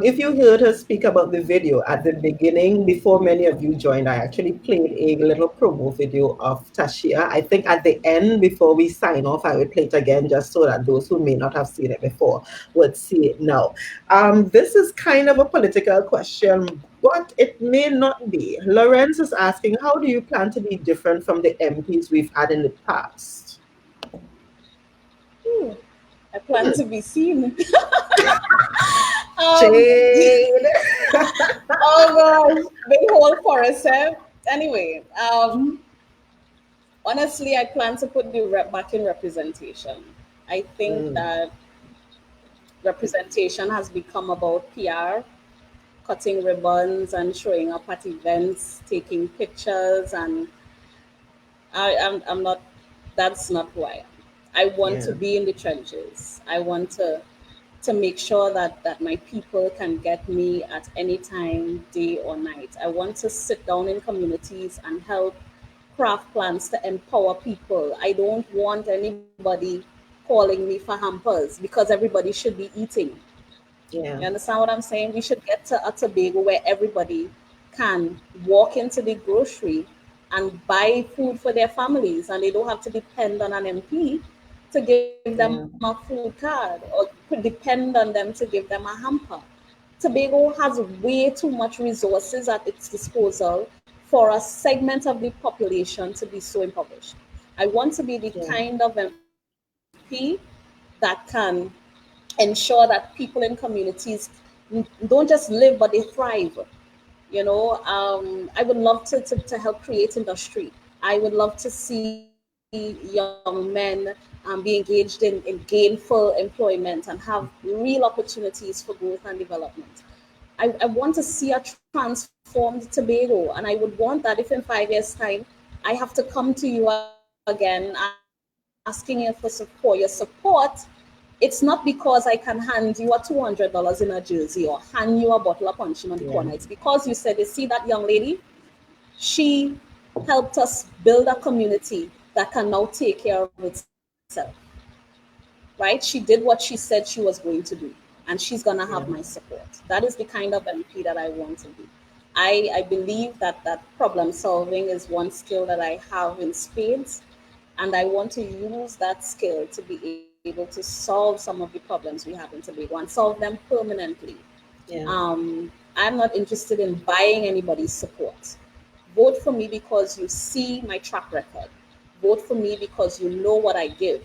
if you heard her speak about the video at the beginning, before many of you joined, I actually played a little promo video of Tashia. I think at the end, before we sign off, I will play it again just so that those who may not have seen it before would see it now. This is kind of a political question, but it may not be. Lawrence is asking, how do you plan to be different from the MPs we've had in the past? Ooh, I plan to be seen. The, Shade. oh gosh, the whole forest. Anyway, honestly, I plan to put the rep back in representation. I think Mm, that representation has become about PR, cutting ribbons and showing up at events, taking pictures, and I'm not. That's not who I am. I want to yeah. be in the trenches. I want to to make sure that my people can get me at any time, day or night. I want to sit down in communities and help craft plans to empower people. I don't want anybody calling me for hampers because everybody should be eating. Yeah. You understand what I'm saying? We should get to a Tobago where everybody can walk into the grocery and buy food for their families, and they don't have to depend on an MP to give them a food card or depend on them to give them a hamper. Tobago has way too much resources at its disposal for a segment of the population to be so impoverished. I want to be the kind of MP that can ensure that people in communities don't just live but they thrive. I would love to help create industry. I would love to see young men be engaged in gainful employment and have real opportunities for growth and development. I want to see a transformed Tobago, and I would want that if in 5 years' time I have to come to you again asking you for your support, it's not because I can hand you a $200 in a jersey or hand you a bottle of punch in on the corner. It's because you said, you see that young lady, she helped us build a community that can now take care of itself. Right? She did what she said she was going to do, and she's going to have my support. That is the kind of MP that I want to be. I believe that problem solving is one skill that I have in spades, and I want to use that skill to be able to solve some of the problems we have in Tobago and solve them permanently. I'm not interested in buying anybody's support. Vote for me because you see my track record. Vote for me because you know what I give.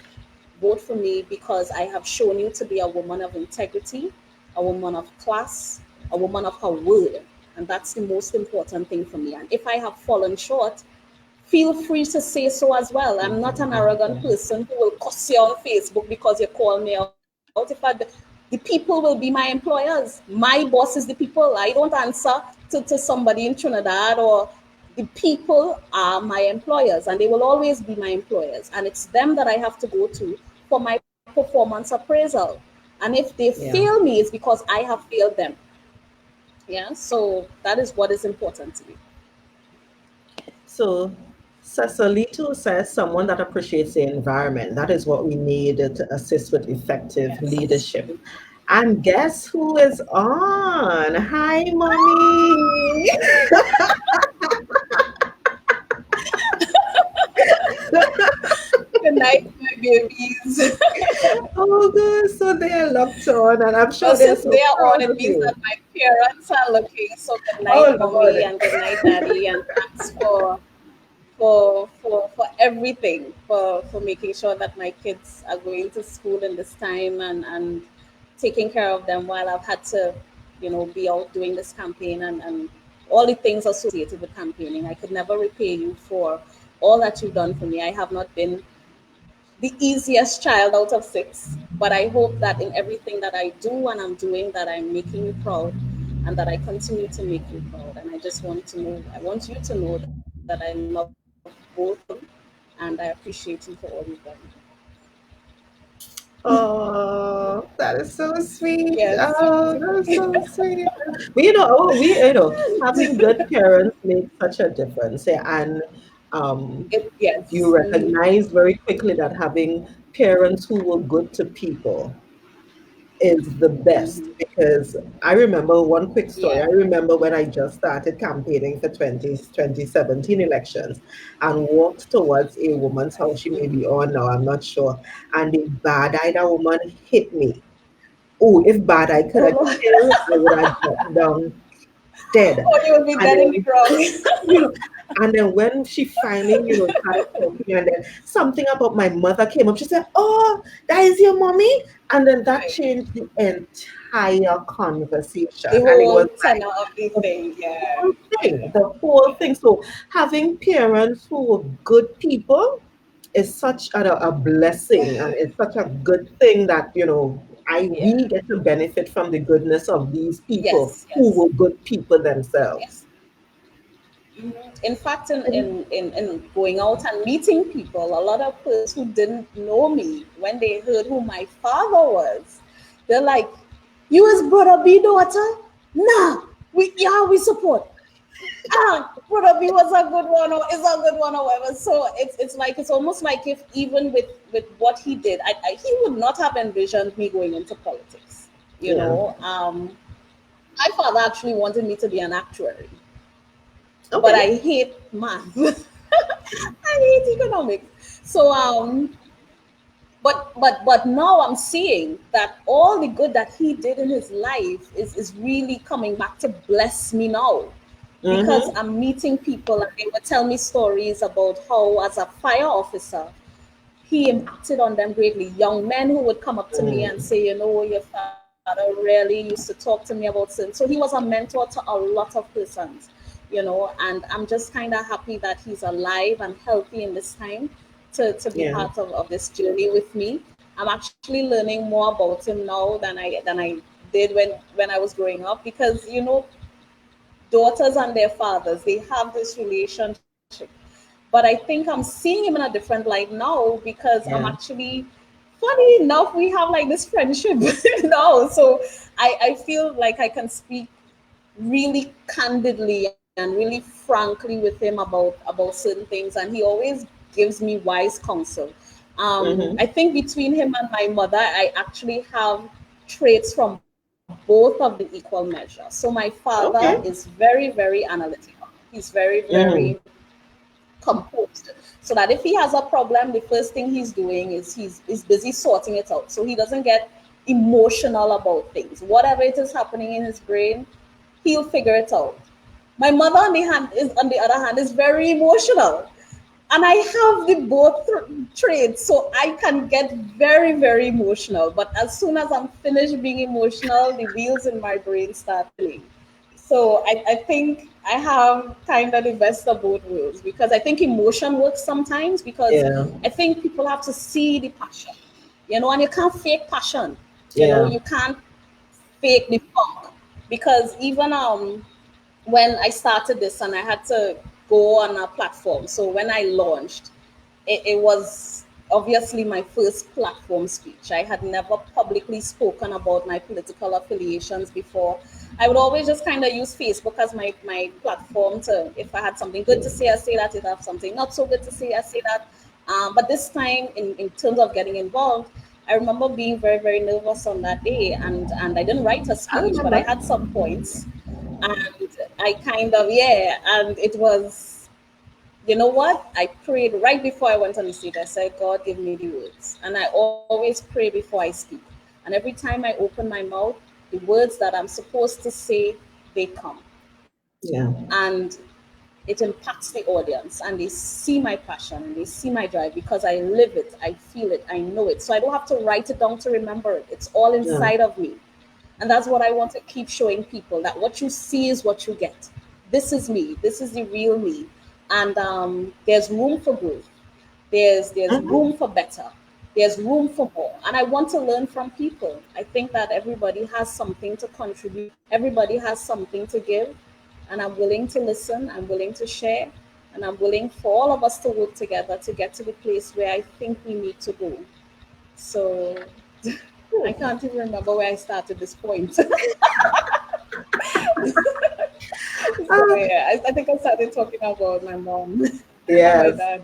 Vote for me because I have shown you to be a woman of integrity, a woman of class, a woman of her word. And that's the most important thing for me. And if I have fallen short, feel free to say so as well. I'm not an arrogant person who will cuss you on Facebook because you call me out. The people will be my employers. My boss is the people. I don't answer to somebody in Trinidad, or the people are my employers, and they will always be my employers. And it's them that I have to go to for my performance appraisal. And if they fail me, it's because I have failed them. Yeah, so that is what is important to me. So Cecilito says someone that appreciates the environment. That is what we need to assist with effective leadership. And guess who is on? Hi, mommy. Good night, my babies. Oh, good. So they're locked on, and I'm sure since they are on, it means that my parents are looking. So good night, mommy, and good night, daddy, and thanks for everything, for making sure that my kids are going to school in this time, and taking care of them while I've had to, be out doing this campaign and all the things associated with campaigning. I could never repay you for all that you've done for me. I have not been the easiest child out of 6, but I hope that in everything that I do and I'm doing, that I'm making you proud, and that I continue to make you proud. And I just want you to know that I love both of you, and I appreciate you for all you've done. Oh, that is so sweet. Yes. Oh, that is so sweet. Having good parents makes such a difference. And you recognize very quickly that having parents who were good to people is the best, because I remember one quick story. I remember when I just started campaigning for 2017 elections and walked towards a woman's house. She may be on now, I'm not sure. And the bad-eyed woman hit me. Oh, if bad I could have killed, I would have dropped down dead. Oh, you would be dead in the wrong. And then when she finally, started talking, and then something about my mother came up, she said, "Oh, that is your mommy?" And then that changed the entire conversation. The whole tenor of the thing, the whole thing. So having parents who were good people is such a blessing, and it's such a good thing that, we get to benefit from the goodness of these people who were good people themselves. In fact, in going out and meeting people, a lot of persons who didn't know me, when they heard who my father was, they're like, you as brother B daughter? Nah, we support. Brother B was a good one or is a good one or whatever. So it's almost like if even with what he did, he would not have envisioned me going into politics. You know, my father actually wanted me to be an actuary, but I hate math. I hate economics. So but now I'm seeing that all the good that he did in his life is really coming back to bless me now. Because I'm meeting people and they would tell me stories about how, as a fire officer, he impacted on them greatly. Young men who would come up to me and say, you know, your father really used to talk to me about sin. So he was a mentor to a lot of persons, you know, and I'm just kind of happy that he's alive and healthy in this time to be part of this journey with me. I'm actually learning more about him now than I did when I was growing up, because, you know, daughters and their fathers, they have this relationship. But I think I'm seeing him in a different light now, because I'm actually, funny enough, we have like this friendship now. So I feel like I can speak really candidly and really frankly with him about certain things. And he always gives me wise counsel. I think between him and my mother, I actually have traits from both of the equal measure. So my father is very, very analytical. He's very, very composed. So that if he has a problem, the first thing he's doing is he's busy sorting it out. So he doesn't get emotional about things. Whatever it is happening in his brain, he'll figure it out. My mother, on the other hand, is very emotional. And I have the both traits, so I can get very, very emotional. But as soon as I'm finished being emotional, the wheels in my brain start spinning. So I think I have kind of the best of both worlds, because I think emotion works sometimes, because I think people have to see the passion, you know, and you can't fake passion. You know, you can't fake the funk, because even when I started this and I had to go on a platform. So when I launched, it was obviously my first platform speech. I had never publicly spoken about my political affiliations before. I would always just kind of use Facebook as my platform to, if I had something good to say, I say that. If I have something not so good to say, I say that. But this time, in terms of getting involved, I remember being very, very nervous on that day, and I didn't write a speech, but I had some points. And I kind of, and it was, you know what? I prayed right before I went on the stage. I said, God, give me the words. And I always pray before I speak. And every time I open my mouth, the words that I'm supposed to say, they come. And it impacts the audience, and they see my passion and they see my drive, because I live it, I feel it, I know it. So I don't have to write it down to remember it. It's all inside of me. And that's what I want to keep showing people, that what you see is what you get. This is me. This is the real me. And there's room for growth. There's room for better. There's room for more. And I want to learn from people. I think that everybody has something to contribute. Everybody has something to give. And I'm willing to listen. I'm willing to share. And I'm willing for all of us to work together to get to the place where I think we need to go. So I can't even remember where I started this point. So, I think I started talking about my mom. Yes. My dad.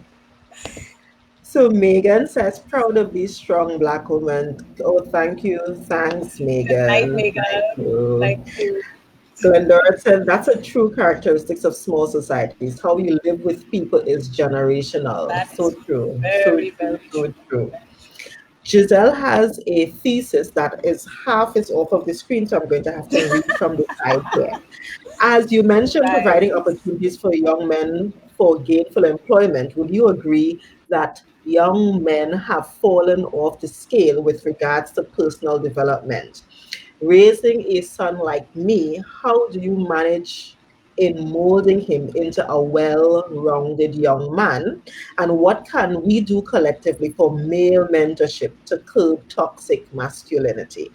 So Megan says, proud of these strong Black women. Oh, thank you. Thanks, Megan. Good night, Megan. Thank you. Thank you. Glendora said, that's a true characteristics of small societies. How you live with people is generational. So true. Very, very true. Giselle has a thesis that is half is off of the screen, so I'm going to have to read from the side here. As you mentioned, providing opportunities for young men for gainful employment, would you agree that young men have fallen off the scale with regards to personal development? Raising a son like me, how do you manage in molding him into a well-rounded young man? And what can we do collectively for male mentorship to curb toxic masculinity?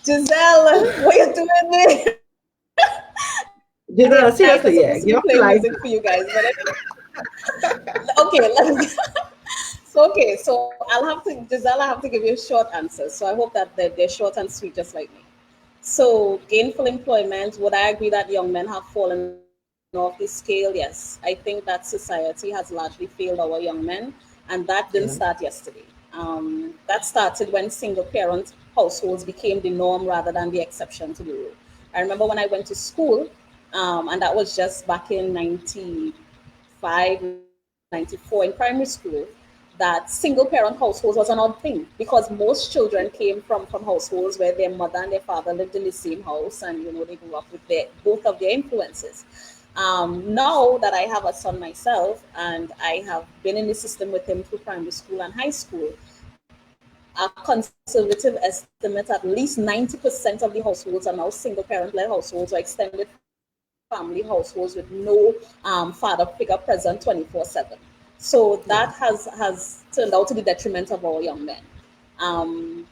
Giselle, what are you doing there? Giselle, seriously, you're play music for you guys, but okay. Okay, so Giselle, I have to give you a short answer. So I hope that they're short and sweet, just like me. So gainful employment, would I agree that young men have fallen off the scale? Yes. I think that society has largely failed our young men, and that didn't start Yeah. yesterday. That started when single parent households became the norm rather than the exception to the rule. I remember when I went to school, and that was just back in 95, 94 in primary school, that single parent households was an odd thing because most children came from households where their mother and their father lived in the same house, and they grew up with both of their influences. Now that I have a son myself and I have been in the system with him through primary school and high school, a conservative estimate, at least 90% of the households are now single parent led households or extended family households with no father figure present 24/7. So that Yeah. has turned out to the detriment of our young men. Um,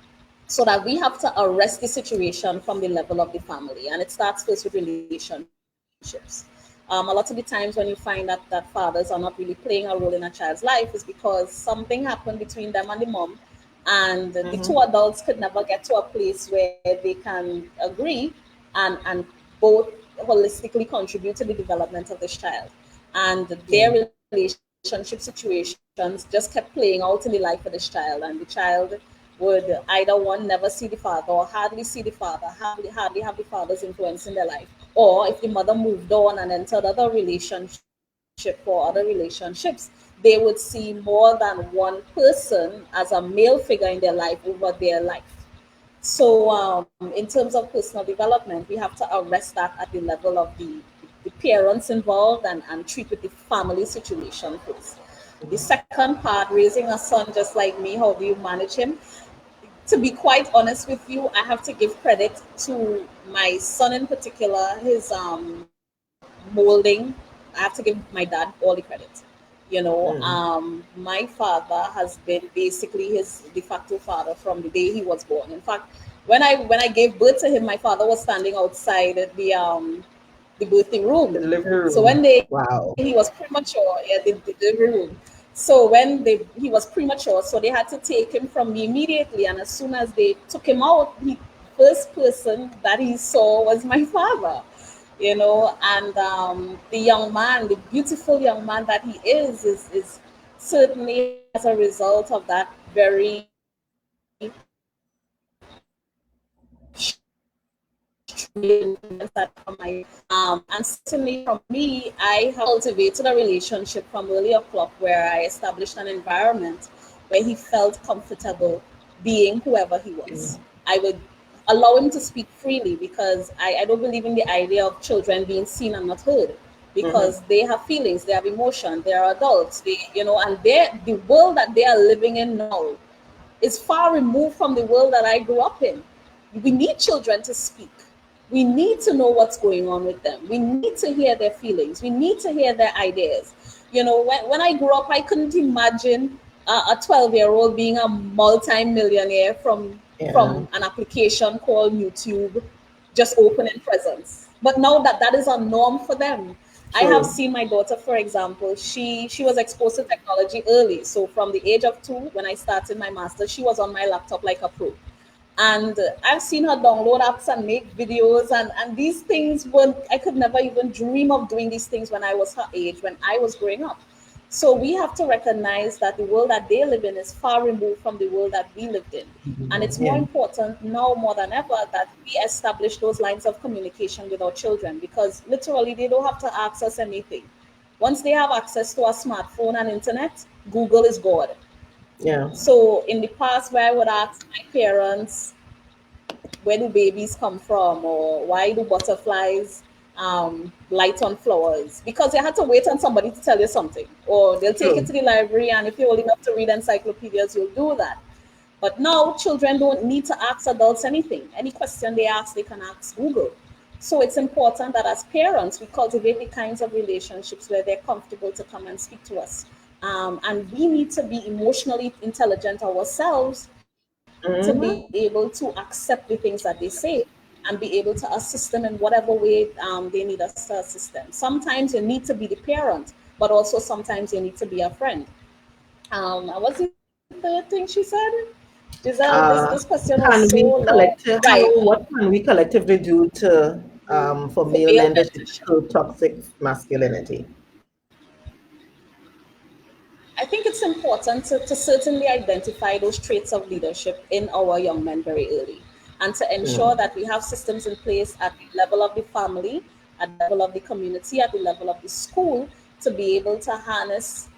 so that we have to arrest the situation from the level of the family, and it starts first with relationships. A lot of the times when you find that fathers are not really playing a role in a child's life is because something happened between them and the mom, and the two Mm-hmm. adults could never get to a place where they can agree and both holistically contribute to the development of this child. And their Yeah. relationship situations just kept playing out in the life of this child, and the child would either one never see the father or hardly see the father, hardly have the father's influence in their life. Or if the mother moved on and entered other relationship or other relationships, they would see more than one person as a male figure in their life over their life. So, in terms of personal development, we have to arrest that at the level of the parents involved and treat with the family situation first. The second part, raising a son just like me, how do you manage him? To be quite honest with you, I have to give credit to my son in particular, his molding. I have to give my dad all the credit. Mm. My father has been basically his de facto father from the day he was born. In fact, when I gave birth to him, my father was standing outside the birthing The room. living So room. when he was Wow. premature, yeah, the delivery room. So when he was premature, so they had to take him from me immediately. And as soon as they took him out, the first person that he saw was my father. And the young man, the beautiful young man that he is certainly as a result of that very that from my and certainly from me, I have cultivated a relationship from early o'clock where I established an environment where he felt comfortable being whoever he was. I would allow him to speak freely because I don't believe in the idea of children being seen and not heard, Mm-hmm. because they have feelings, they have emotion, they are adults, and the world that they are living in now is far removed from the world that I grew up in. We need children to speak. We need to know what's going on with them. We need to hear their feelings. We need to hear their ideas. When I grew up, I couldn't imagine a 12-year-old being a multi-millionaire Yeah. from an application called YouTube, just opening presents. But now that is a norm for them. I have True. seen my daughter, for example, she was exposed to technology early. So from the age of 2, when I started my master's, she was on my laptop like a pro. And I've seen her download apps and make videos, and these things were I could never even dream of doing these things when I was her age, when I was growing up. So we have to recognize that the world that they live in is far removed from the world that we lived in. And it's more Yeah. important now more than ever that we establish those lines of communication with our children, because literally they don't have to access anything. Once they have access to a smartphone and internet, Google is God. Yeah. So in the past, where I would ask my parents, where do babies come from, or why do butterflies light on flowers, because you had to wait on somebody to tell you something, or they'll take you True. to the library, and if you're old enough to read encyclopedias, you'll do that. But now children don't need to ask adults anything. Any question they ask, they can ask Google. So it's important that as parents, we cultivate the kinds of relationships where they're comfortable to come and speak to us. And we need to be emotionally intelligent ourselves to be able Mm-hmm. to accept the things that they say and be able to assist them in whatever way they need us to assist them. Sometimes you need to be the parent, but also sometimes you need to be a friend. What's the third thing she said? Giselle, this question Can was so we long. Right. what can we collectively do to for For male male mentorship mentorship. to toxic masculinity? I think it's important to certainly identify those traits of leadership in our young men very early and to ensure that we have systems in place at the level of the family, at the level of the community, at the level of the school to be able to harness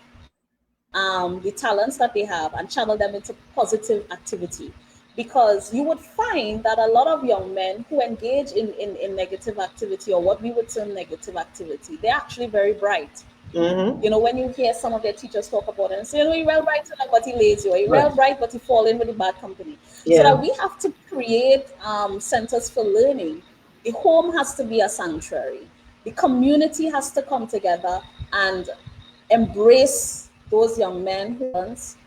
the talents that they have and channel them into positive activity. Because you would find that a lot of young men who engage in negative activity or what we would term negative activity, they're actually very bright. Mm-hmm. You know, when you hear some of their teachers talk about it and say, you know, you're well bright, but he lazy, or you're Right. well bright, but he fall in with the bad company. So Yeah. that we have to create centers for learning. The home has to be a sanctuary. The community has to come together and embrace those young men who learns.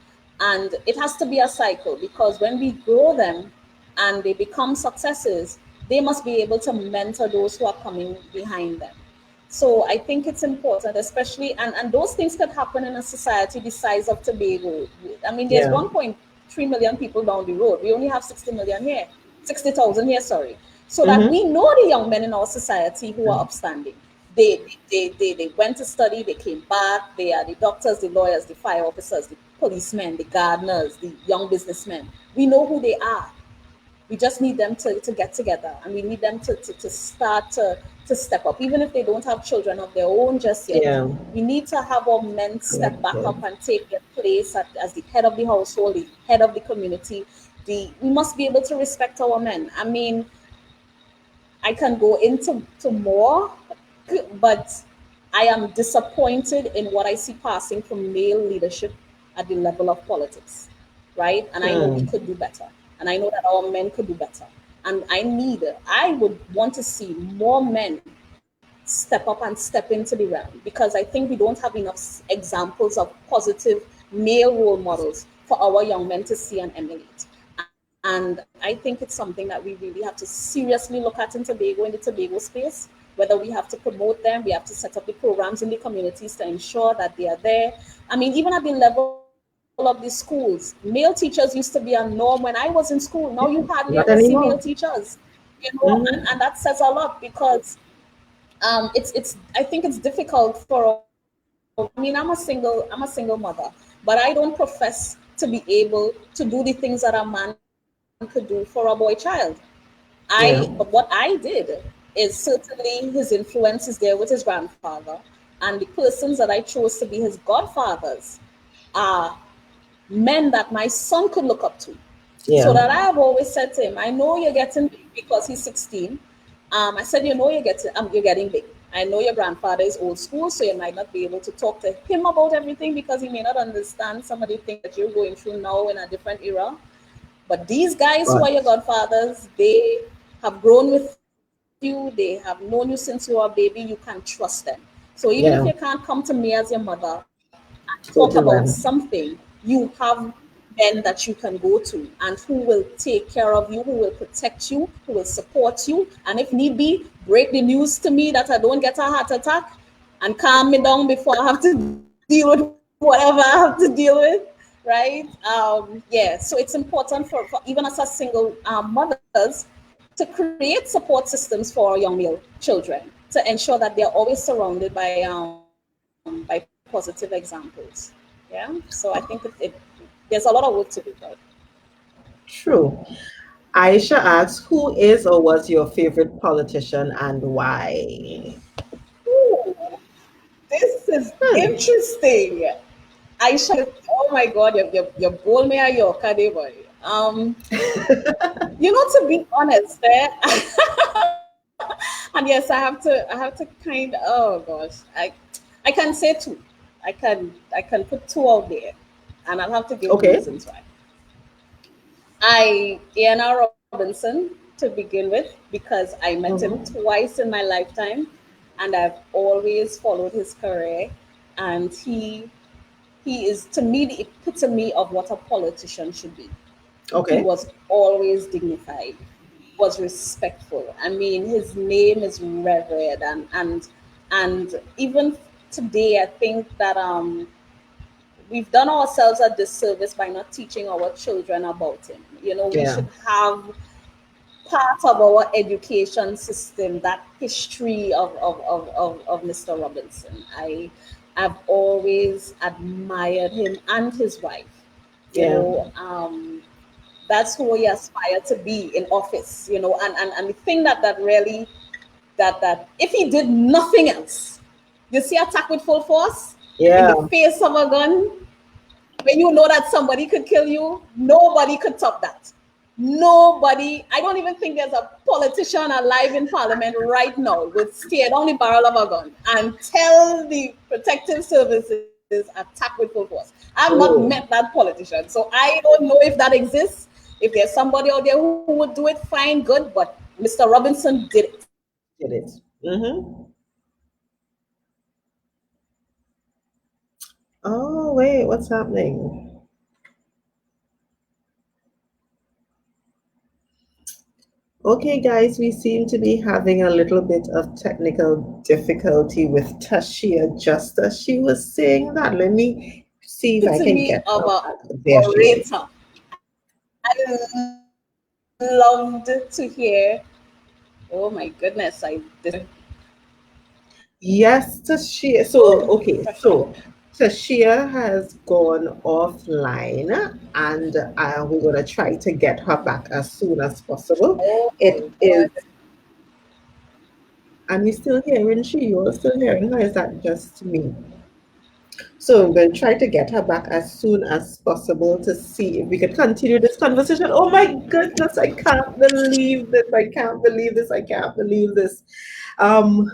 And it has to be a cycle because when we grow them and they become successes, they must be able to mentor those who are coming behind them. So I think it's important, especially, and those things could happen in a society the size of Tobago. I mean, there's Yeah. 1.3 million people down the road. We only have 60 million here, 60,000 here, sorry. So that Mm-hmm. we know the young men in our society who are upstanding. They went to study, they came back, they are the doctors, the lawyers, the fire officers, the policemen, the gardeners, the young businessmen. We know who they are. We just need them to get together and we need them to start to step up, even if they don't have children of their own just yet. Yeah. We need to have our men step back Connected. up and take their place as the head of the household, the head of the community. We must be able to respect our men. I mean, I can go into more, but I am disappointed in what I see passing from male leadership at the level of politics, right? And I know we could do better. And I know that our men could do better. And I would want to see more men step up and step into the realm because I think we don't have enough examples of positive male role models for our young men to see and emulate. And I think it's something that we really have to seriously look at in the Tobago space, whether we have to promote them, we have to set up the programs in the communities to ensure that they are there. I mean, even at the level of the schools, male teachers used to be a norm when I was in school. Now you hardly ever see male Not teachers, anymore. and that says a Mm-hmm. lot because it's I think it's difficult for I mean I'm a single mother, but I don't profess to be able to do the things that a man could do for a boy child. Yeah. But what I did is certainly his influence is there with his grandfather, and the persons that I chose to be his godfathers are men that my son could look up to. So Yeah. that I have always said to him, I know you're getting big because he's 16. I said, you know, you're getting big. I know your grandfather is old school, so you might not be able to talk to him about everything because he may not understand some of the things that you're going through now in a different era. But these guys who are your But godfathers, they have grown with you, they have known you since you were a baby, you can trust them. So even if you can't yeah, come to me as your mother and talk about total man. something, you have men that you can go to and who will take care of you, who will protect you, who will support you, and if need be, break the news to me that I don't get a heart attack and calm me down before I have to deal with whatever I have to deal with, right? Yeah, so it's important for even us as single mothers to create support systems for our young male children to ensure that they're always surrounded by positive examples. Yeah, so I think there's a lot of work to do there. True. Aisha asks, who is or was your favorite politician and why? Ooh, this is Hmm. interesting. Aisha, oh my God, you bold me a Yorker, boy. You know, to be honest, and yes, I have to kind. Oh gosh, I can say two. I can put two out there, and I'll have to give Okay. reasons why. Ian Robinson to begin with because I met him Mhm. twice in my lifetime, and I've always followed his career, and he is to me the epitome of what a politician should be. He Okay. was always dignified. He was respectful. I mean, his name is revered, and even today, I think that we've done ourselves a disservice by not teaching our children about him. We Yeah. should have part of our education system that history of Mr. Robinson. I've always admired him and his wife. Yeah. That's who he aspired to be in office. And the thing that really that if he did nothing else, you see, attack with full force in Yeah. the face of a gun, when you know that somebody could kill you, nobody could top that. Nobody. I don't even think there's a politician alive in parliament right now would stare down the barrel of a gun and tell the protective services attack with full force. I've not met Oh, that politician, so I don't know if that exists. If there's somebody out there who would do it, fine, good. But Mr. Robinson did it. did it. Mm-hmm. Oh, wait, what's happening? Okay, guys, we seem to be having a little bit of technical difficulty with Tashia, just as she was saying that. Let me see if I To can me get of her a back. There she is. orator. I loved to hear. Oh my goodness! I this. Yes, Tashia. So, Oh, okay, Tashia. so Tashia has gone offline, and we're going to try to get her back as soon as possible. Oh, It is, good. and we still hearing she. You're still hearing her. Is that just me? So I'm going to try to get her back as soon as possible to see if we can continue this conversation. Oh my goodness, I can't believe this. I can't believe this. I can't believe this. Um,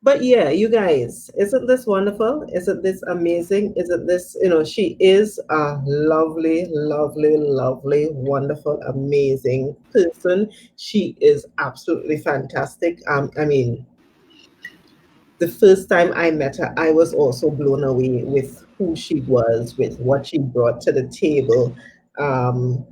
but yeah, you guys, isn't this wonderful? Isn't this amazing? Isn't this, she is a lovely, lovely, lovely, wonderful, amazing person. She is absolutely fantastic. I mean, the first time I met her, I was also blown away with who she was, with what she brought to the table, um,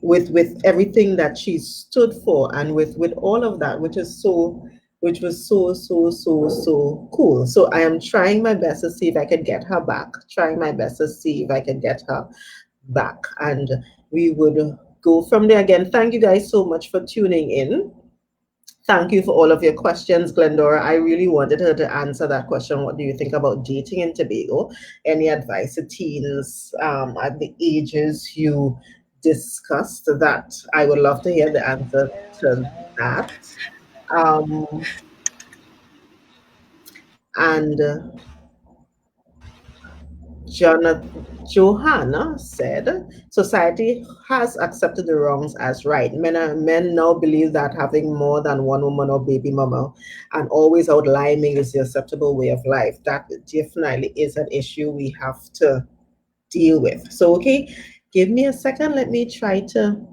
with everything that she stood for, and with all of that, which was so cool. So I am trying my best to see if I can get her back. Trying my best to see if I can get her back, and we would go from there. Again, thank you guys so much for tuning in. Thank you for all of your questions, Glendora. I really wanted her to answer that question. What do you think about dating in Tobago? Any advice to teens at the ages you discussed? That I would love to hear the answer to that. Um, and Johanna said, society has accepted the wrongs as right. Men now believe that having more than one woman or baby mama and always out liming is the acceptable way of life. That definitely is an issue we have to deal with. So, okay, give me a second. Let me try to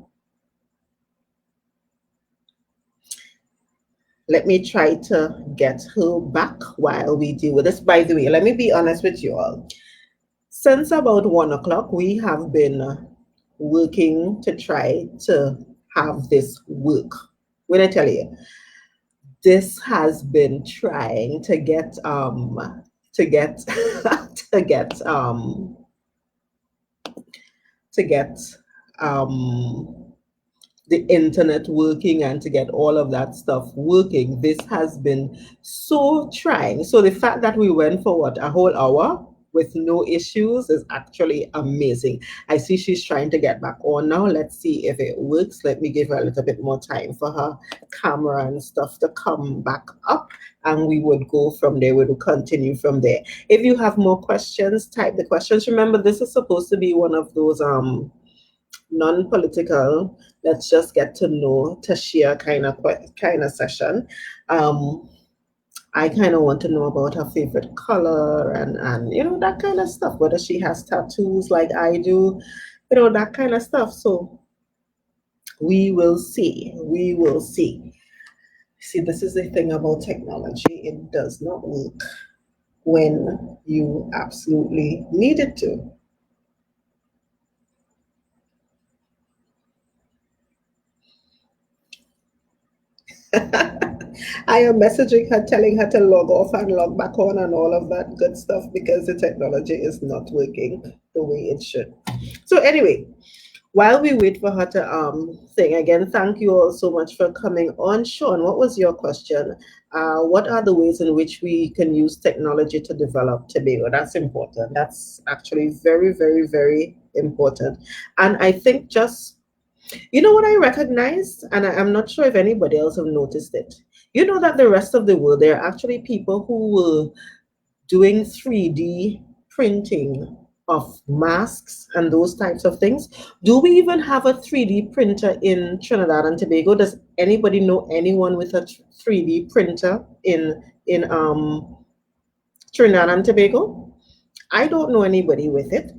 get her back while we deal with this. By the way, let me be honest with you all. Since about 1 o'clock, we have been working to try to have this work. When I tell you, this has been trying to get to get to get to get um the internet working and to get all of that stuff working. This has been so trying. So the fact that we went for what, a whole hour with no issues is actually amazing. I see she's trying to get back on now. Let's see if it works. Let me give her a little bit more time for her camera and stuff to come back up, and we would go from there. We would continue from there. If you have more questions, type the questions. Remember, this is supposed to be one of those non-political, let's just get to know Tashia kind of session. um I kind of want to know about her favorite color, and that kind of stuff, whether she has tattoos like I do, that kind of stuff. So we will see. See, this is the thing about technology. It does not work when you absolutely need it to. I am messaging her, telling her to log off and log back on and all of that good stuff because the technology is not working the way it should. So anyway, while we wait for her to thing again, thank you all so much for coming on. Sean, what was your question? What are the ways in which we can use technology to develop Tobago? That's important. That's actually very, very, very important. And I think just, you know what I recognized, and I'm not sure if anybody else have noticed it. You know that the rest of the world, there are actually people who were doing 3D printing of masks and those types of things. Do we even have a 3D printer in Trinidad and Tobago? Does anybody know anyone with a 3D printer in Trinidad and Tobago? I don't know anybody with it.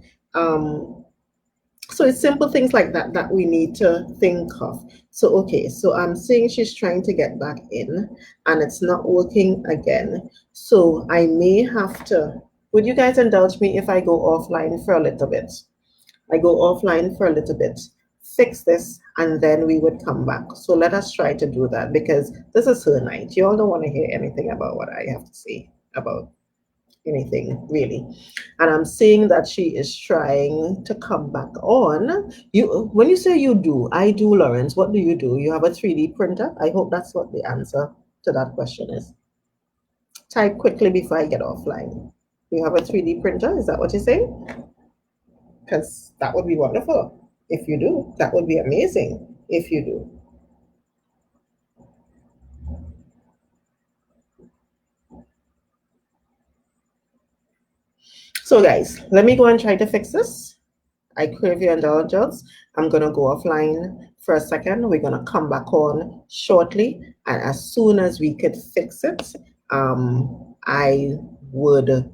So it's simple things like that that we need to think of. So, okay, so I'm saying she's trying to get back in and it's not working again. So I may have to, would you guys indulge me if I go offline for a little bit? I go offline for a little bit, fix this, and then we would come back. So let us try to do that because this is her night. You all don't want to hear anything about what I have to say about anything really. And I'm seeing that she is trying to come back on. You, when you say you do, I do, Lawrence, what do? You have a 3D printer? I hope that's what the answer to that question is. Type quickly before I get offline. You have a 3D printer? Is that what you're saying? Because that would be wonderful if you do. That would be amazing if you do. So guys, let me go and try to fix this. I crave your indulgence. I'm going to go offline for a second. We're going to come back on shortly. And as soon as we could fix it, I would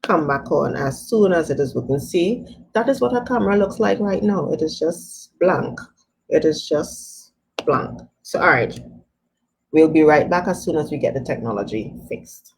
come back on as soon as it is working. See, that is what our camera looks like right now. It is just blank. It is just blank. So, all right. We'll be right back as soon as we get the technology fixed.